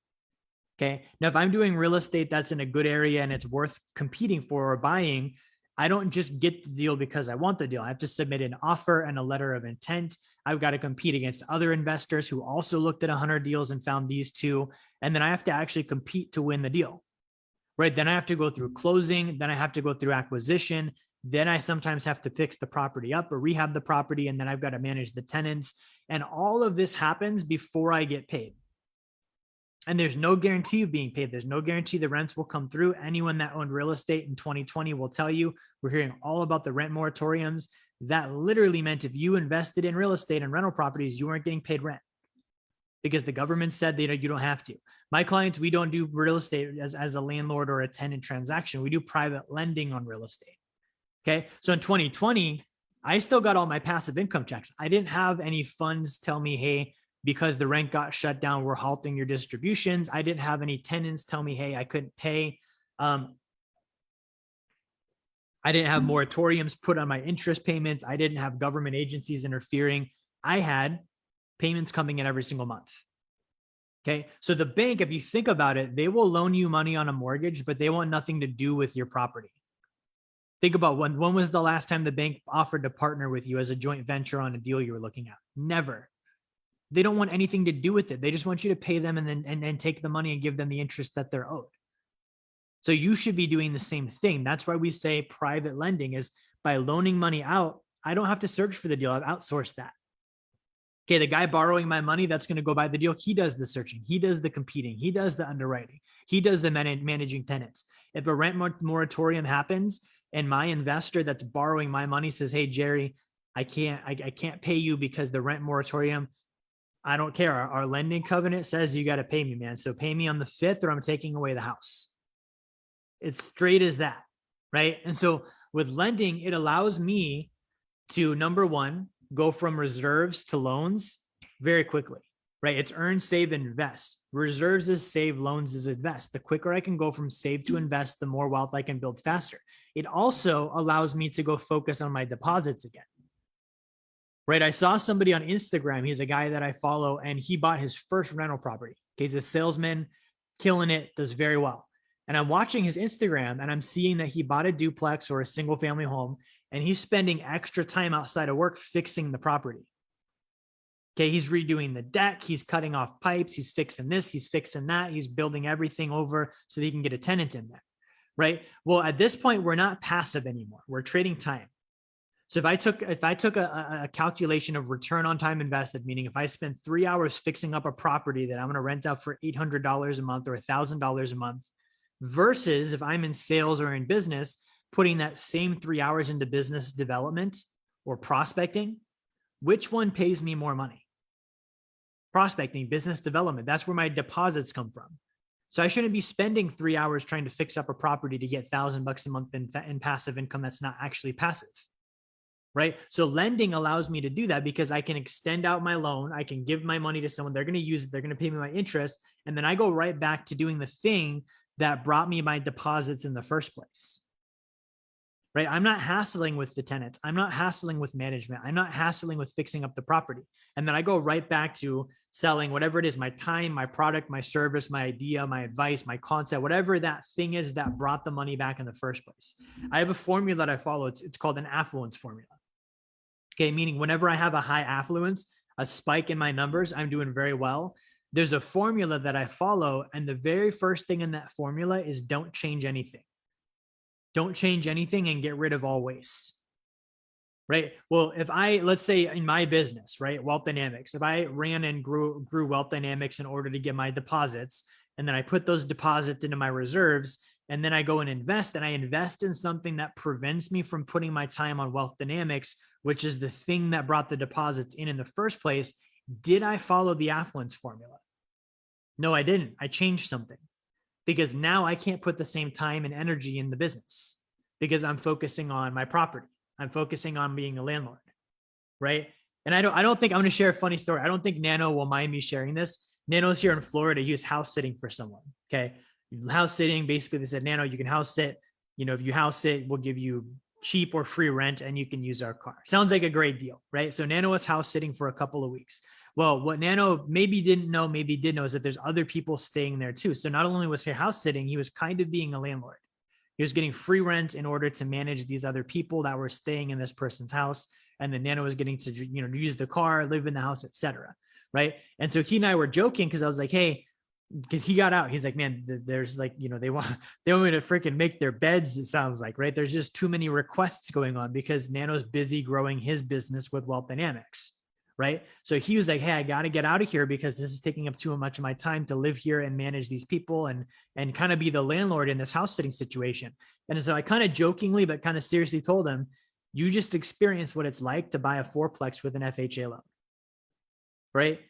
Okay. Now, if I'm doing real estate that's in a good area and it's worth competing for or buying, I don't just get the deal because I want the deal. I have to submit an offer and a letter of intent. I've got to compete against other investors who also looked at 100 deals and found these two. And then I have to actually compete to win the deal, right? Then I have to go through closing. Then I have to go through acquisition. Then I sometimes have to fix the property up or rehab the property. And then I've got to manage the tenants. And all of this happens before I get paid. And there's no guarantee of being paid. There's no guarantee the rents will come through. Anyone that owned real estate in 2020 will tell you, we're hearing all about the rent moratoriums. That literally meant if you invested in real estate and rental properties, you weren't getting paid rent because the government said that you don't have to. My clients, we don't do real estate as a landlord or a tenant transaction. We do private lending on real estate. Okay. So in 2020, I still got all my passive income checks. I didn't have any funds tell me, hey, because the rent got shut down, we're halting your distributions. I didn't have any tenants tell me, hey, I couldn't pay. I didn't have moratoriums put on my interest payments. I didn't have government agencies interfering. I had payments coming in every single month. Okay. So the bank, if you think about it, they will loan you money on a mortgage, but they want nothing to do with your property. Think about when was the last time the bank offered to partner with you as a joint venture on a deal you were looking at? Never. They don't want anything to do with it. They just want you to pay them and then take the money and give them the interest that they're owed. So you should be doing the same thing. That's why we say private lending is by loaning money out. I don't have to search for the deal. I've outsourced that. Okay, the guy borrowing my money that's going to go buy the deal, he does the searching. He does the competing. He does the underwriting. He does the managing tenants. If a rent moratorium happens and my investor that's borrowing my money says, hey, Jerry, I can't pay you because the rent moratorium, I don't care. Our lending covenant says you got to pay me, man. So pay me on the 5th or I'm taking away the house. It's straight as that, right? And so with lending, it allows me to, number one, go from reserves to loans very quickly, right? It's earn, save, invest. Reserves is save, loans is invest. The quicker I can go from save to invest, the more wealth I can build faster. It also allows me to go focus on my deposits again. right? I saw somebody on Instagram. He's a guy that I follow, and he bought his first rental property. Okay, he's a salesman, killing it, does very well. And I'm watching his Instagram and I'm seeing that he bought a duplex or a single family home, and he's spending extra time outside of work fixing the property. Okay, he's redoing the deck, he's cutting off pipes, he's fixing this, he's fixing that, he's building everything over so that he can get a tenant in there, right? Well, at this point, we're not passive anymore. We're trading time. So if I took a calculation of return on time invested, meaning if I spend 3 hours fixing up a property that I'm going to rent out for $800 a month or $1,000 a month, versus if I'm in sales or in business, putting that same 3 hours into business development or prospecting, which one pays me more money? Prospecting, business development. That's where my deposits come from. So I shouldn't be spending 3 hours trying to fix up a property to get $1,000 a month in passive income that's not actually passive, right? So lending allows me to do that because I can extend out my loan. I can give my money to someone. They're going to use it. They're going to pay me my interest. And then I go right back to doing the thing that brought me my deposits in the first place, right? I'm not hassling with the tenants. I'm not hassling with management. I'm not hassling with fixing up the property. And then I go right back to selling whatever it is, my time, my product, my service, my idea, my advice, my concept, whatever that thing is that brought the money back in the first place. I have a formula that I follow. It's called an affluence formula. Okay, meaning whenever I have a high affluence, a spike in my numbers, I'm doing very well. There's a formula that I follow, and the very first thing in that formula is don't change anything. Don't change anything and get rid of all waste, right? Well, if let's say in my business, right, Wealth Dynamics, if I ran and grew Wealth Dynamics in order to get my deposits, and then I put those deposits into my reserves, and then I go and I invest in something that prevents me from putting my time on Wealth Dynamics, which is the thing that brought the deposits in the first place. Did I follow the affluence formula? No, I didn't. I changed something because now I can't put the same time and energy in the business because I'm focusing on my property. I'm focusing on being a landlord, right? And I don't think I'm going to share a funny story. I don't think Nano will mind me sharing this. Nano's here in Florida. He was house sitting for someone. Okay. House sitting. Basically, they said, Nano, you can house sit. You know, if you house sit, we'll give you cheap or free rent and you can use our car. Sounds like a great deal, right? So Nano was house sitting for a couple of weeks. Well, what Nano maybe didn't know, maybe did know, is that there's other people staying there too. So not only was he house sitting, he was kind of being a landlord. He was getting free rent in order to manage these other people that were staying in this person's house. And then Nano was getting to, use the car, live in the house, etc. Right. And so he and I were joking because I was like, hey, because he got out. He's like, man, there's like, they want me to freaking make their beds. It sounds like, right. There's just too many requests going on because Nano's busy growing his business with Wealth Dynamics. Right. So he was like, hey, I got to get out of here because this is taking up too much of my time to live here and manage these people and kind of be the landlord in this house sitting situation. And so I kind of jokingly, but kind of seriously told him, you just experience what it's like to buy a fourplex with an FHA loan. Right.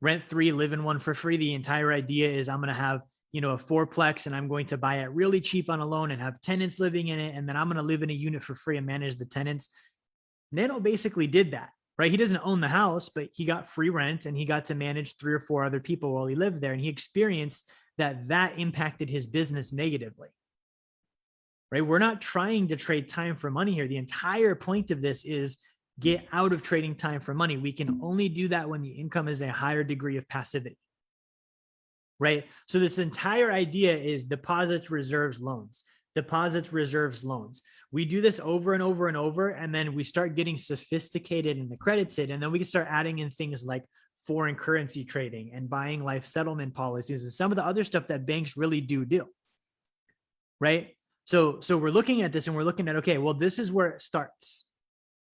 Rent 3, live in one for free. The entire idea is I'm going to have, a fourplex and I'm going to buy it really cheap on a loan and have tenants living in it. And then I'm going to live in a unit for free and manage the tenants. Nano basically did that. Right. He doesn't own the house, but he got free rent and he got to manage 3 or 4 other people while he lived there. And he experienced that impacted his business negatively. Right. We're not trying to trade time for money here. The entire point of this is get out of trading time for money. We can only do that when the income is a higher degree of passivity. Right. So this entire idea is deposits, reserves, loans. Deposits, reserves, loans. We do this over and over and over, and then we start getting sophisticated and accredited, and then we can start adding in things like foreign currency trading and buying life settlement policies and some of the other stuff that banks really do, right? So we're looking at this and we're looking at, okay, well, this is where it starts,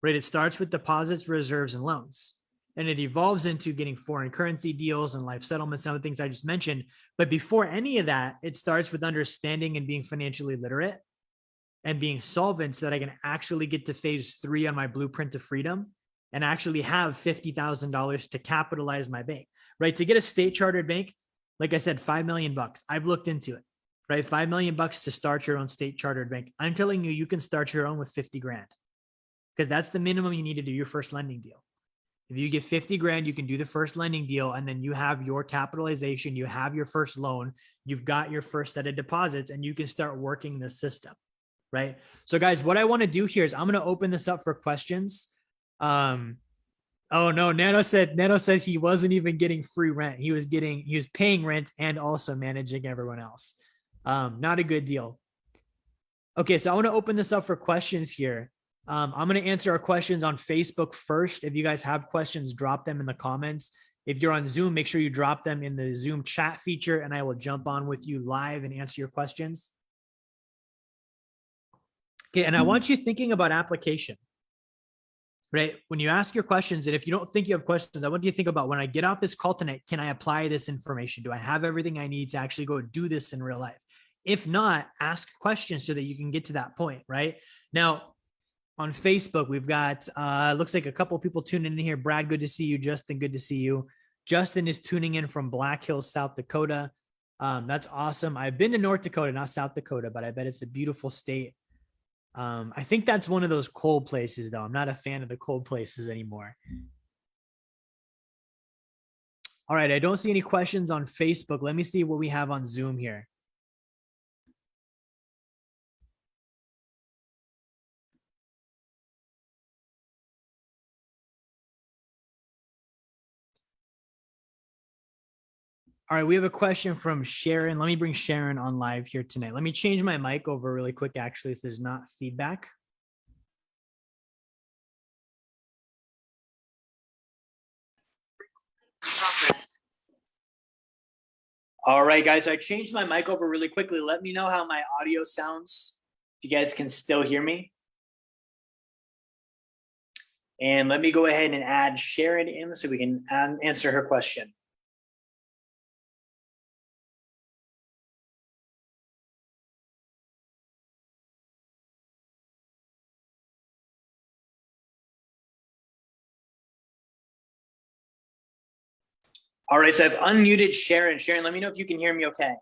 right? It starts with deposits, reserves, and loans, and it evolves into getting foreign currency deals and life settlements, some of the things I just mentioned. But before any of that, it starts with understanding and being financially literate and being solvent so that I can actually get to phase 3 on my blueprint of freedom and actually have $50,000 to capitalize my bank, right? To get a state chartered bank, like I said, $5 million. I've looked into it, right? $5 million to start your own state chartered bank. I'm telling you, you can start your own with 50 grand because that's the minimum you need to do your first lending deal. If you get 50 grand, you can do the first lending deal and then you have your capitalization, you have your first loan, you've got your first set of deposits, and you can start working the system. Right. So guys, what I want to do here is I'm going to open this up for questions. Oh no, Nano says he wasn't even getting free rent. He was paying rent and also managing everyone else. Not a good deal. Okay, so I want to open this up for questions here. I'm going to answer our questions on Facebook first. If you guys have questions, drop them in the comments. If you're on Zoom, make sure you drop them in the Zoom chat feature, and I will jump on with you live and answer your questions. Okay, and I want you thinking about application. Right? When you ask your questions, and if you don't think you have questions, I want you to think about, when I get off this call tonight, can I apply this information? Do I have everything I need to actually go do this in real life? If not, ask questions so that you can get to that point, right? Now, on Facebook, we've got, looks like a couple of people tuning in here. Brad, good to see you. Justin, good to see you. Justin is tuning in from Black Hills, South Dakota. That's awesome. I've been to North Dakota, not South Dakota, but I bet it's a beautiful state. I think that's one of those cold places, though. I'm not a fan of the cold places anymore. All right, I don't see any questions on Facebook. Let me see what we have on Zoom here. All right, we have a question from Sharon. Let me bring Sharon on live here tonight. Let me change my mic over really quick, actually, if there's not feedback. All right, guys, I changed my mic over really quickly. Let me know how my audio sounds, if you guys can still hear me. And let me go ahead and add Sharon in so we can answer her question. All right, so I've unmuted Sharon. Sharon, let me know if you can hear me okay.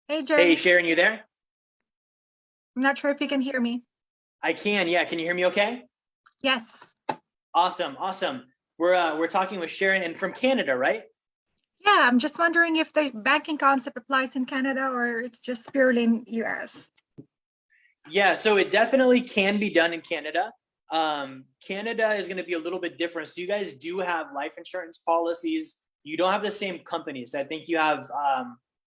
Hey, Jerry. Hey, Sharon, you there? I'm not sure if you can hear me. I can, yeah. Can you hear me okay? Yes. Awesome, awesome. We're talking with Sharon, and from Canada, right? Yeah, I'm just wondering if the banking concept applies in Canada or it's just purely in US. Yeah, so it definitely can be done in Canada. Canada is going to be a little bit different. So you guys do have life insurance policies. You don't have the same companies. I think you have,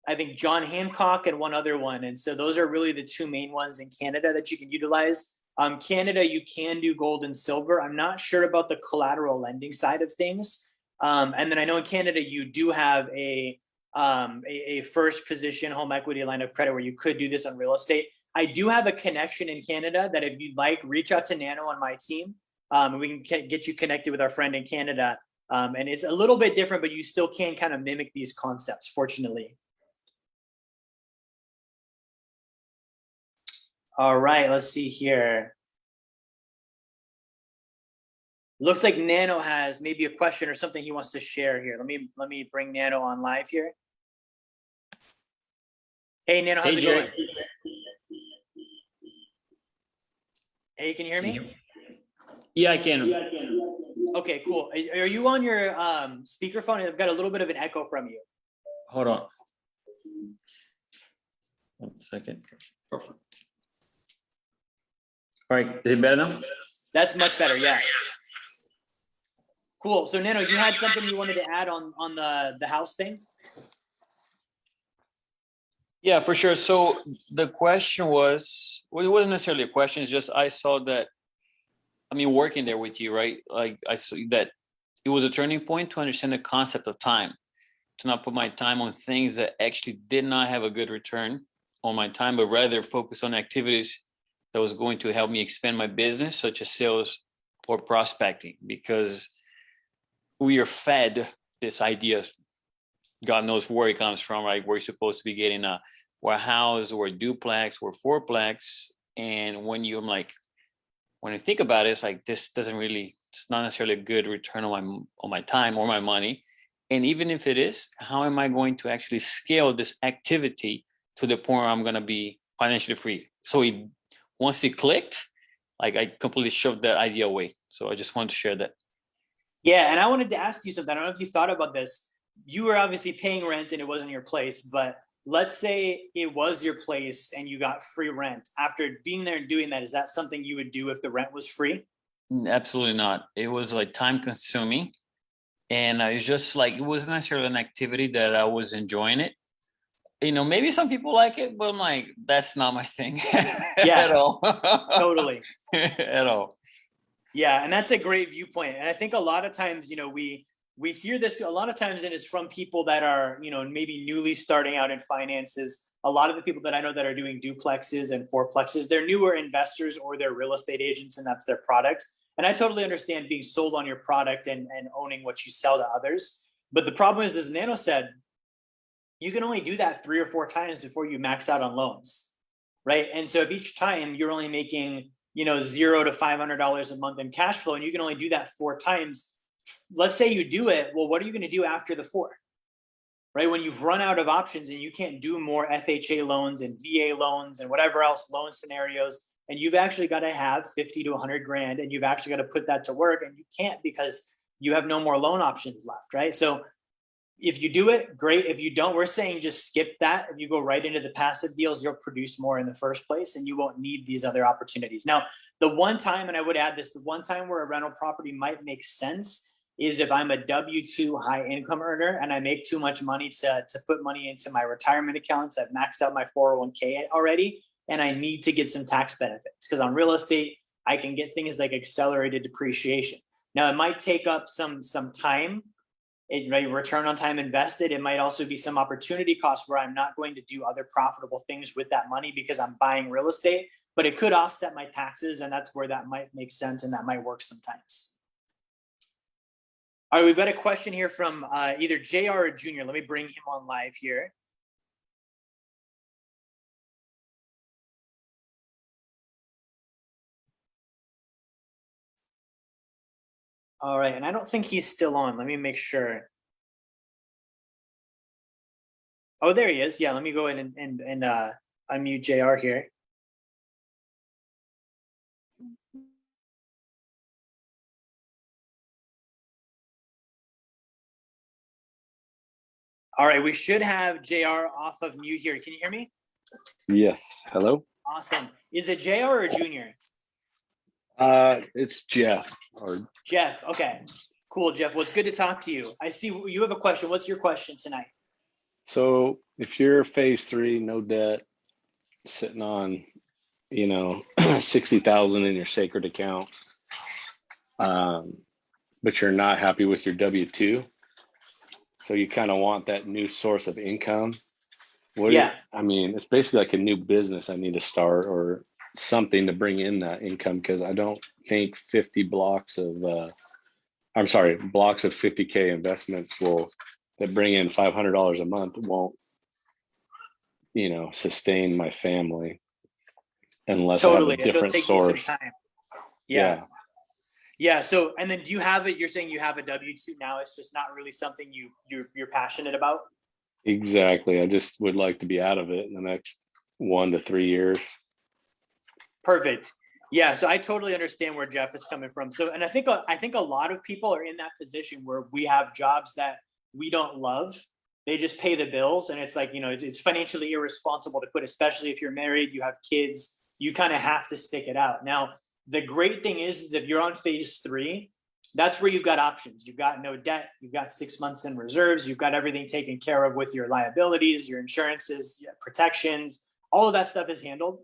I think John Hancock and one other one. And so those are really the two main ones in Canada that you can utilize. Canada, you can do gold and silver. I'm not sure about the collateral lending side of things. And then I know in Canada, you do have a first position home equity line of credit where you could do this on real estate. I do have a connection in Canada that if you'd like, reach out to Nano on my team. We can get you connected with our friend in Canada. And it's a little bit different, but you still can kind of mimic these concepts, fortunately. All right, let's see here. Looks like Nano has maybe a question or something he wants to share here. Let me bring Nano on live here. Hey, Nano, how's it going? Hey, can you hear me? Yeah, I can. Okay, cool. Are you on your speakerphone? I've got a little bit of an echo from you. Hold on. 1 second. Perfect. All right, is it better now? That's much better, yeah. Cool. So Nano, you had something you wanted to add on the house thing? Yeah, for sure. So the question was, well, it wasn't necessarily a question. It's just I saw that, I mean, working there with you, right? Like I saw that it was a turning point to understand the concept of time, to not put my time on things that actually did not have a good return on my time, but rather focus on activities that was going to help me expand my business, such as sales or prospecting, because we are fed this idea, God knows where it comes from, right? We're supposed to be getting a house or a duplex or fourplex. And when you, when you think about it, it's like, this doesn't really, it's not necessarily a good return on my time or my money. And even if it is, how am I going to actually scale this activity to the point where I'm going to be financially free? So once it clicked, like I completely shoved that idea away. So I just wanted to share that. Yeah, and I wanted to ask you something. I don't know if you thought about this. You were obviously paying rent and it wasn't your place, but let's say it was your place and you got free rent. After being there and doing that, is that something you would do if the rent was free? Absolutely not. It was like time consuming. And I was just like, it wasn't necessarily an activity that I was enjoying it. Maybe some people like it, but I'm like, that's not my thing Yeah, at all. totally. At all. Yeah, and that's a great viewpoint. And I think a lot of times, we hear this a lot of times, and it's from people that are, maybe newly starting out in finances. A lot of the people that I know that are doing duplexes and fourplexes, they're newer investors or they're real estate agents, and that's their product. And I totally understand being sold on your product and owning what you sell to others. But the problem is, as Nano said, you can only do that 3 or 4 times before you max out on loans, right? And so if each time you're only making, $0 to $500 a month in cash flow, and you can only do that 4 times, let's say you do it, well, what are you going to do after the 4? Right? When you've run out of options and you can't do more FHA loans and VA loans and whatever else loan scenarios, and you've actually got to have 50 to 100 grand, and you've actually got to put that to work, and you can't because you have no more loan options left, right? So if you do it, great. If you don't, we're saying just skip that. If you go right into the passive deals, you'll produce more in the first place and you won't need these other opportunities. Now, the one time, and I would add this, the one time where a rental property might make sense is if I'm a W-2 high income earner and I make too much money to put money into my retirement accounts. I've maxed out my 401k already, and I need to get some tax benefits, because on real estate, I can get things like accelerated depreciation. Now, it might take up some time. Right, return on time invested. It might also be some opportunity cost where I'm not going to do other profitable things with that money because I'm buying real estate, but it could offset my taxes, and that's where that might make sense and that might work sometimes. All right, we've got a question here from either JR or Junior. Let me bring him on live here. All right, and I don't think he's still on. Let me make sure. Oh, there he is. Yeah, let me go in and unmute JR here. All right, we should have JR off of mute here. Can you hear me? Yes. Hello. Awesome. Is it JR or Junior? It's Jeff. Or Jeff. Okay. Cool, Jeff. Well, it's good to talk to you. I see you have a question. What's your question tonight? so if you're phase 3, no debt, sitting on, 60,000 in your sacred account, but you're not happy with your W-2, so you kind of want that new source of income. It's basically like a new business I need to start or something to bring in that income, because I don't think blocks of 50K investments that bring in $500 a month won't, sustain my family unless I have a different source. Yeah. So, and then do you have it? You're saying you have a W-2 now. It's just not really something you're passionate about. Exactly. I just would like to be out of it in the next 1 to 3 years. Perfect. Yeah. So I totally understand where Jeff is coming from. So, and I think a lot of people are in that position where we have jobs that we don't love. They just pay the bills, and it's like, it's financially irresponsible to quit, especially if you're married, you have kids, you kind of have to stick it out. Now, the great thing is if you're on phase 3, that's where you've got options. You've got no debt. You've got 6 months in reserves. You've got everything taken care of with your liabilities, your insurances, protections, all of that stuff is handled.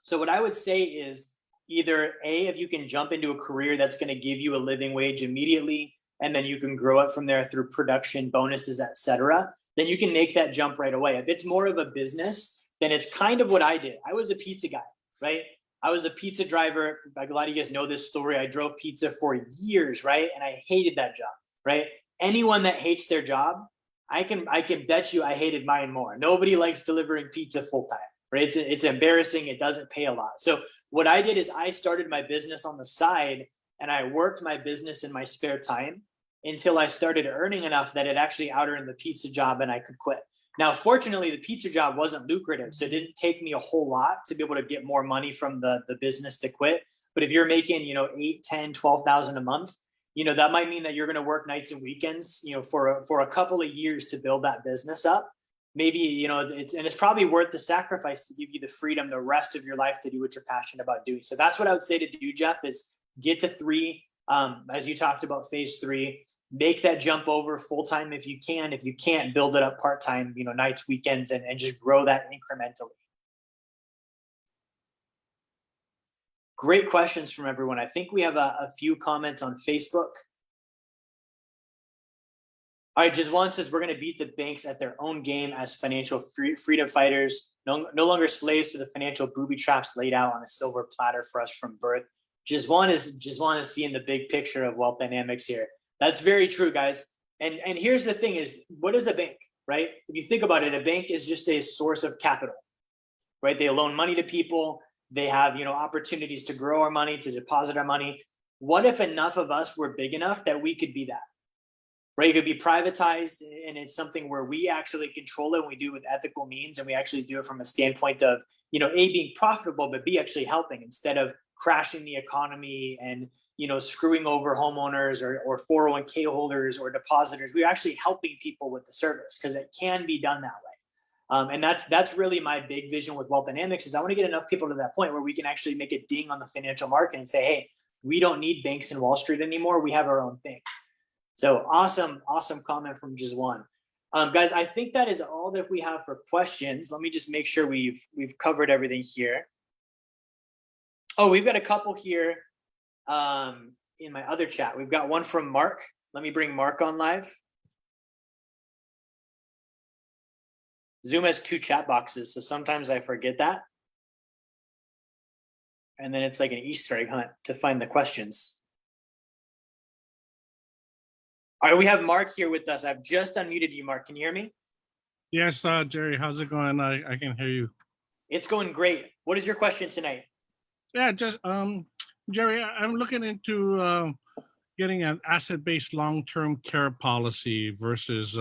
So what I would say is either A, if you can jump into a career that's going to give you a living wage immediately, and then you can grow it from there through production, bonuses, etc., then you can make that jump right away. If it's more of a business, then it's kind of what I did. I was a pizza guy, right? I was a pizza driver. Like a lot of you guys know this story. I drove pizza for years, right? And I hated that job, right? Anyone that hates their job, I can bet you I hated mine more. Nobody likes delivering pizza full time, right? It's embarrassing. It doesn't pay a lot. So what I did is I started my business on the side, and I worked my business in my spare time until I started earning enough that it actually outearned the pizza job and I could quit. Now, fortunately, the pizza job wasn't lucrative, so it didn't take me a whole lot to be able to get more money from the business to quit. But if you're making, 8, 10, 12,000 a month, that might mean that you're going to work nights and weekends, for a couple of years to build that business up. maybe, you know, it's probably worth the sacrifice to give you the freedom the rest of your life to do what you're passionate about doing. So that's what I would say to do, Jeff, is get to 3, as you talked about phase 3, make that jump over full-time if you can. If you can't, build it up part-time, you know, nights, weekends, and just grow that incrementally. Great questions from everyone. I think we have a few comments on Facebook. All right, Jiswan says we're going to beat the banks at their own game as financial freedom fighters, no longer slaves to the financial booby traps laid out on a silver platter for us from birth. Jiswan is seeing the big picture of wealth dynamics here. That's very true, guys. And here's the thing: is what is a bank, right? If you think about it, a bank is just a source of capital, right? They loan money to people. They have, you know, opportunities to grow our money, to deposit our money. What if enough of us were big enough that we could be that? Right? It could be privatized, and it's something where we actually control it, and we do it with ethical means, and we actually do it from a standpoint of, you know, A, being profitable, but B, actually helping, instead of crashing the economy and, you know, screwing over homeowners or 401k holders or depositors. We're actually helping people with the service, because it can be done that way. And that's really my big vision with Wealth Dynamics, is I want to get enough people to that point where we can actually make a ding on the financial market and say, hey, we don't need banks in Wall Street anymore. We have our own thing. So awesome comment from Jiswan. Guys, I think that is all that we have for questions. Let me just make sure we've covered everything here. Oh, we've got a couple here in my other chat. We've got one from Mark. Let me bring Mark on live. Zoom has 2 chat boxes, so sometimes I forget that. And then it's like an Easter egg hunt to find the questions. All right, we have Mark here with us. I've just unmuted you, Mark. Can you hear me? Yes, Jerry, how's it going? I can hear you. It's going great. What is your question tonight? Yeah, just Jerry, I'm looking into getting an asset-based long-term care policy versus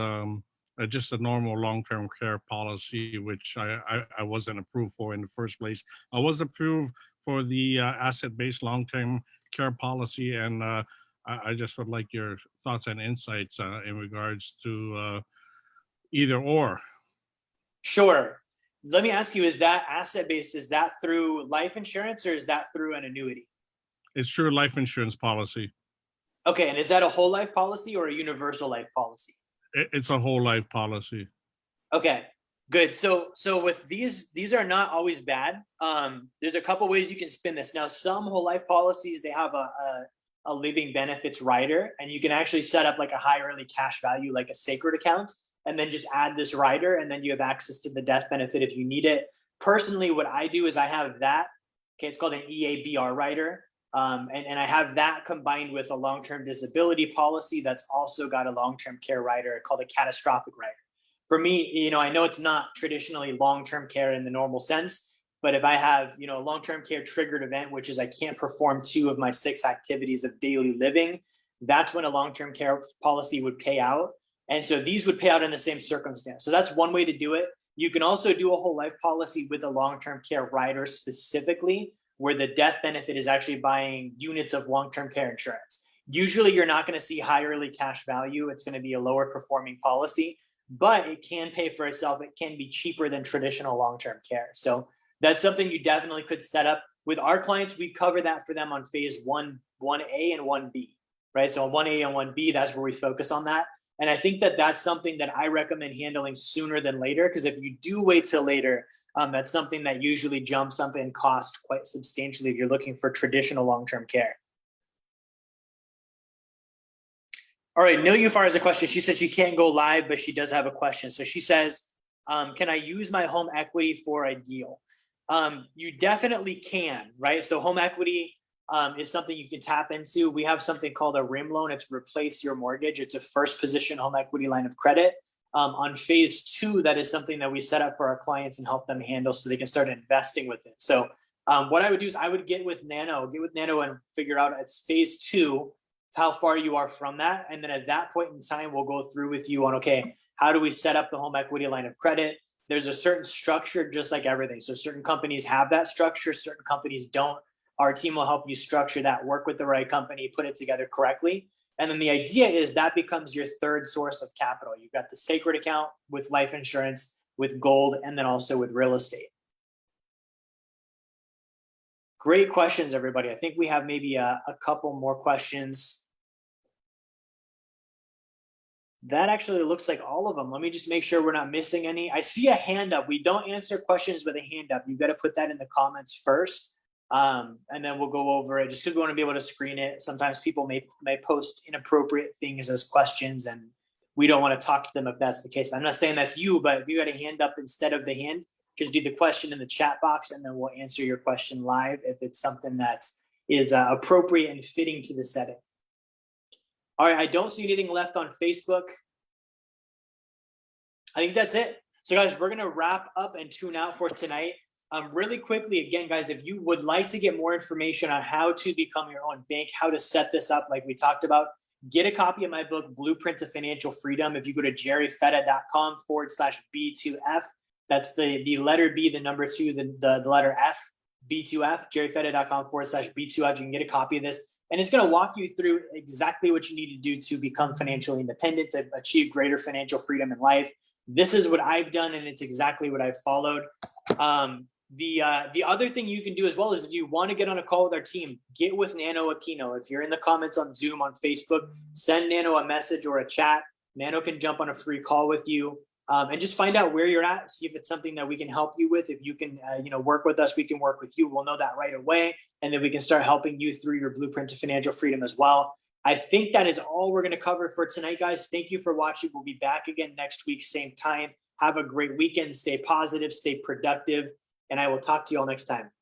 just a normal long-term care policy, which I wasn't approved for in the first place. I was approved for the asset-based long-term care policy, and I just would like your thoughts and insights in regards to either or. Sure. Let me ask you, is that asset-based, is that through life insurance or is that through an annuity? It's through a life insurance policy. Okay, and is that a whole life policy or a universal life policy? It's a whole life policy. Okay, good. So with these are not always bad. There's a couple ways you can spin this. Now, some whole life policies, they have a living benefits rider, and you can actually set up like a high early cash value, like a sacred account, and then just add this rider, and then you have access to the death benefit if you need it. Personally, what I do is I have that. Okay, it's called an EABR rider. And I have that combined with a long-term disability policy that's also got a long-term care rider called a catastrophic rider. For me, you know, I know it's not traditionally long-term care in the normal sense, but if I have, you know, a long-term care triggered event, which is I can't perform 2 of my 6 activities of daily living, that's when a long-term care policy would pay out. And so these would pay out in the same circumstance. So that's one way to do it. You can also do a whole life policy with a long-term care rider specifically, where the death benefit is actually buying units of long-term care insurance. Usually you're not going to see high early cash value. It's going to be a lower performing policy, but it can pay for itself. It can be cheaper than traditional long-term care. So that's something you definitely could set up. With our clients, we cover that for them on phase 1A and 1B, right? So on 1A and 1B, that's where we focus on that. And I think that that's something that I recommend handling sooner than later, because if you do wait till later, that's something that usually jumps up in cost quite substantially if you're looking for traditional long-term care. All right, Nilufar has a question. She said she can't go live, but she does have a question. So she says, can I use my home equity for a deal? You definitely can, right? So home equity is something you can tap into. We have something called a RIM loan. It's replace your mortgage. It's a first position home equity line of credit. On phase 2, that is something that we set up for our clients and help them handle so they can start investing with it. So what I would do is I would get with Nano and figure out it's phase 2, how far you are from that. And then at that point in time, we'll go through with you on, okay, how do we set up the home equity line of credit? There's a certain structure, just like everything. So certain companies have that structure, certain companies don't. Our team will help you structure that, work with the right company, put it together correctly. And then the idea is that becomes your third source of capital. You've got the sacred account with life insurance, with gold, and then also with real estate. Great questions, everybody. I think we have maybe a couple more questions. That actually looks like all of them. Let me just make sure we're not missing any. I see a hand up. We don't answer questions with a hand up. You've got to put that in the comments first. And then we'll go over it just because we want to be able to screen it. Sometimes people may post inappropriate things as questions, and we don't want to talk to them if that's the case. I'm not saying that's you, but if you got a hand up instead of the hand, just do the question in the chat box, and then we'll answer your question live if it's something that is appropriate and fitting to the setting. All right, I don't see anything left on Facebook. I think that's it. So guys, we're gonna wrap up and tune out for tonight. Really quickly, again, guys, if you would like to get more information on how to become your own bank, how to set this up like we talked about, get a copy of my book, Blueprint to Financial Freedom. If you go to jerryfetta.com/B2F, that's the letter B, the number 2, the letter F, B2F, jerryfetta.com/B2F. You can get a copy of this. And it's going to walk you through exactly what you need to do to become financially independent, to achieve greater financial freedom in life. This is what I've done, and it's exactly what I've followed. The other thing you can do as well is if you want to get on a call with our team, get with Nano Aquino. If you're in the comments on Zoom, on Facebook, send Nano a message or a chat. Nano can jump on a free call with you. And just find out where you're at, see if it's something that we can help you with. If you can, work with us, we can work with you. We'll know that right away. And then we can start helping you through your blueprint to financial freedom as well. I think that is all we're going to cover for tonight, guys. Thank you for watching. We'll be back again next week, same time. Have a great weekend. Stay positive, stay productive, and I will talk to you all next time.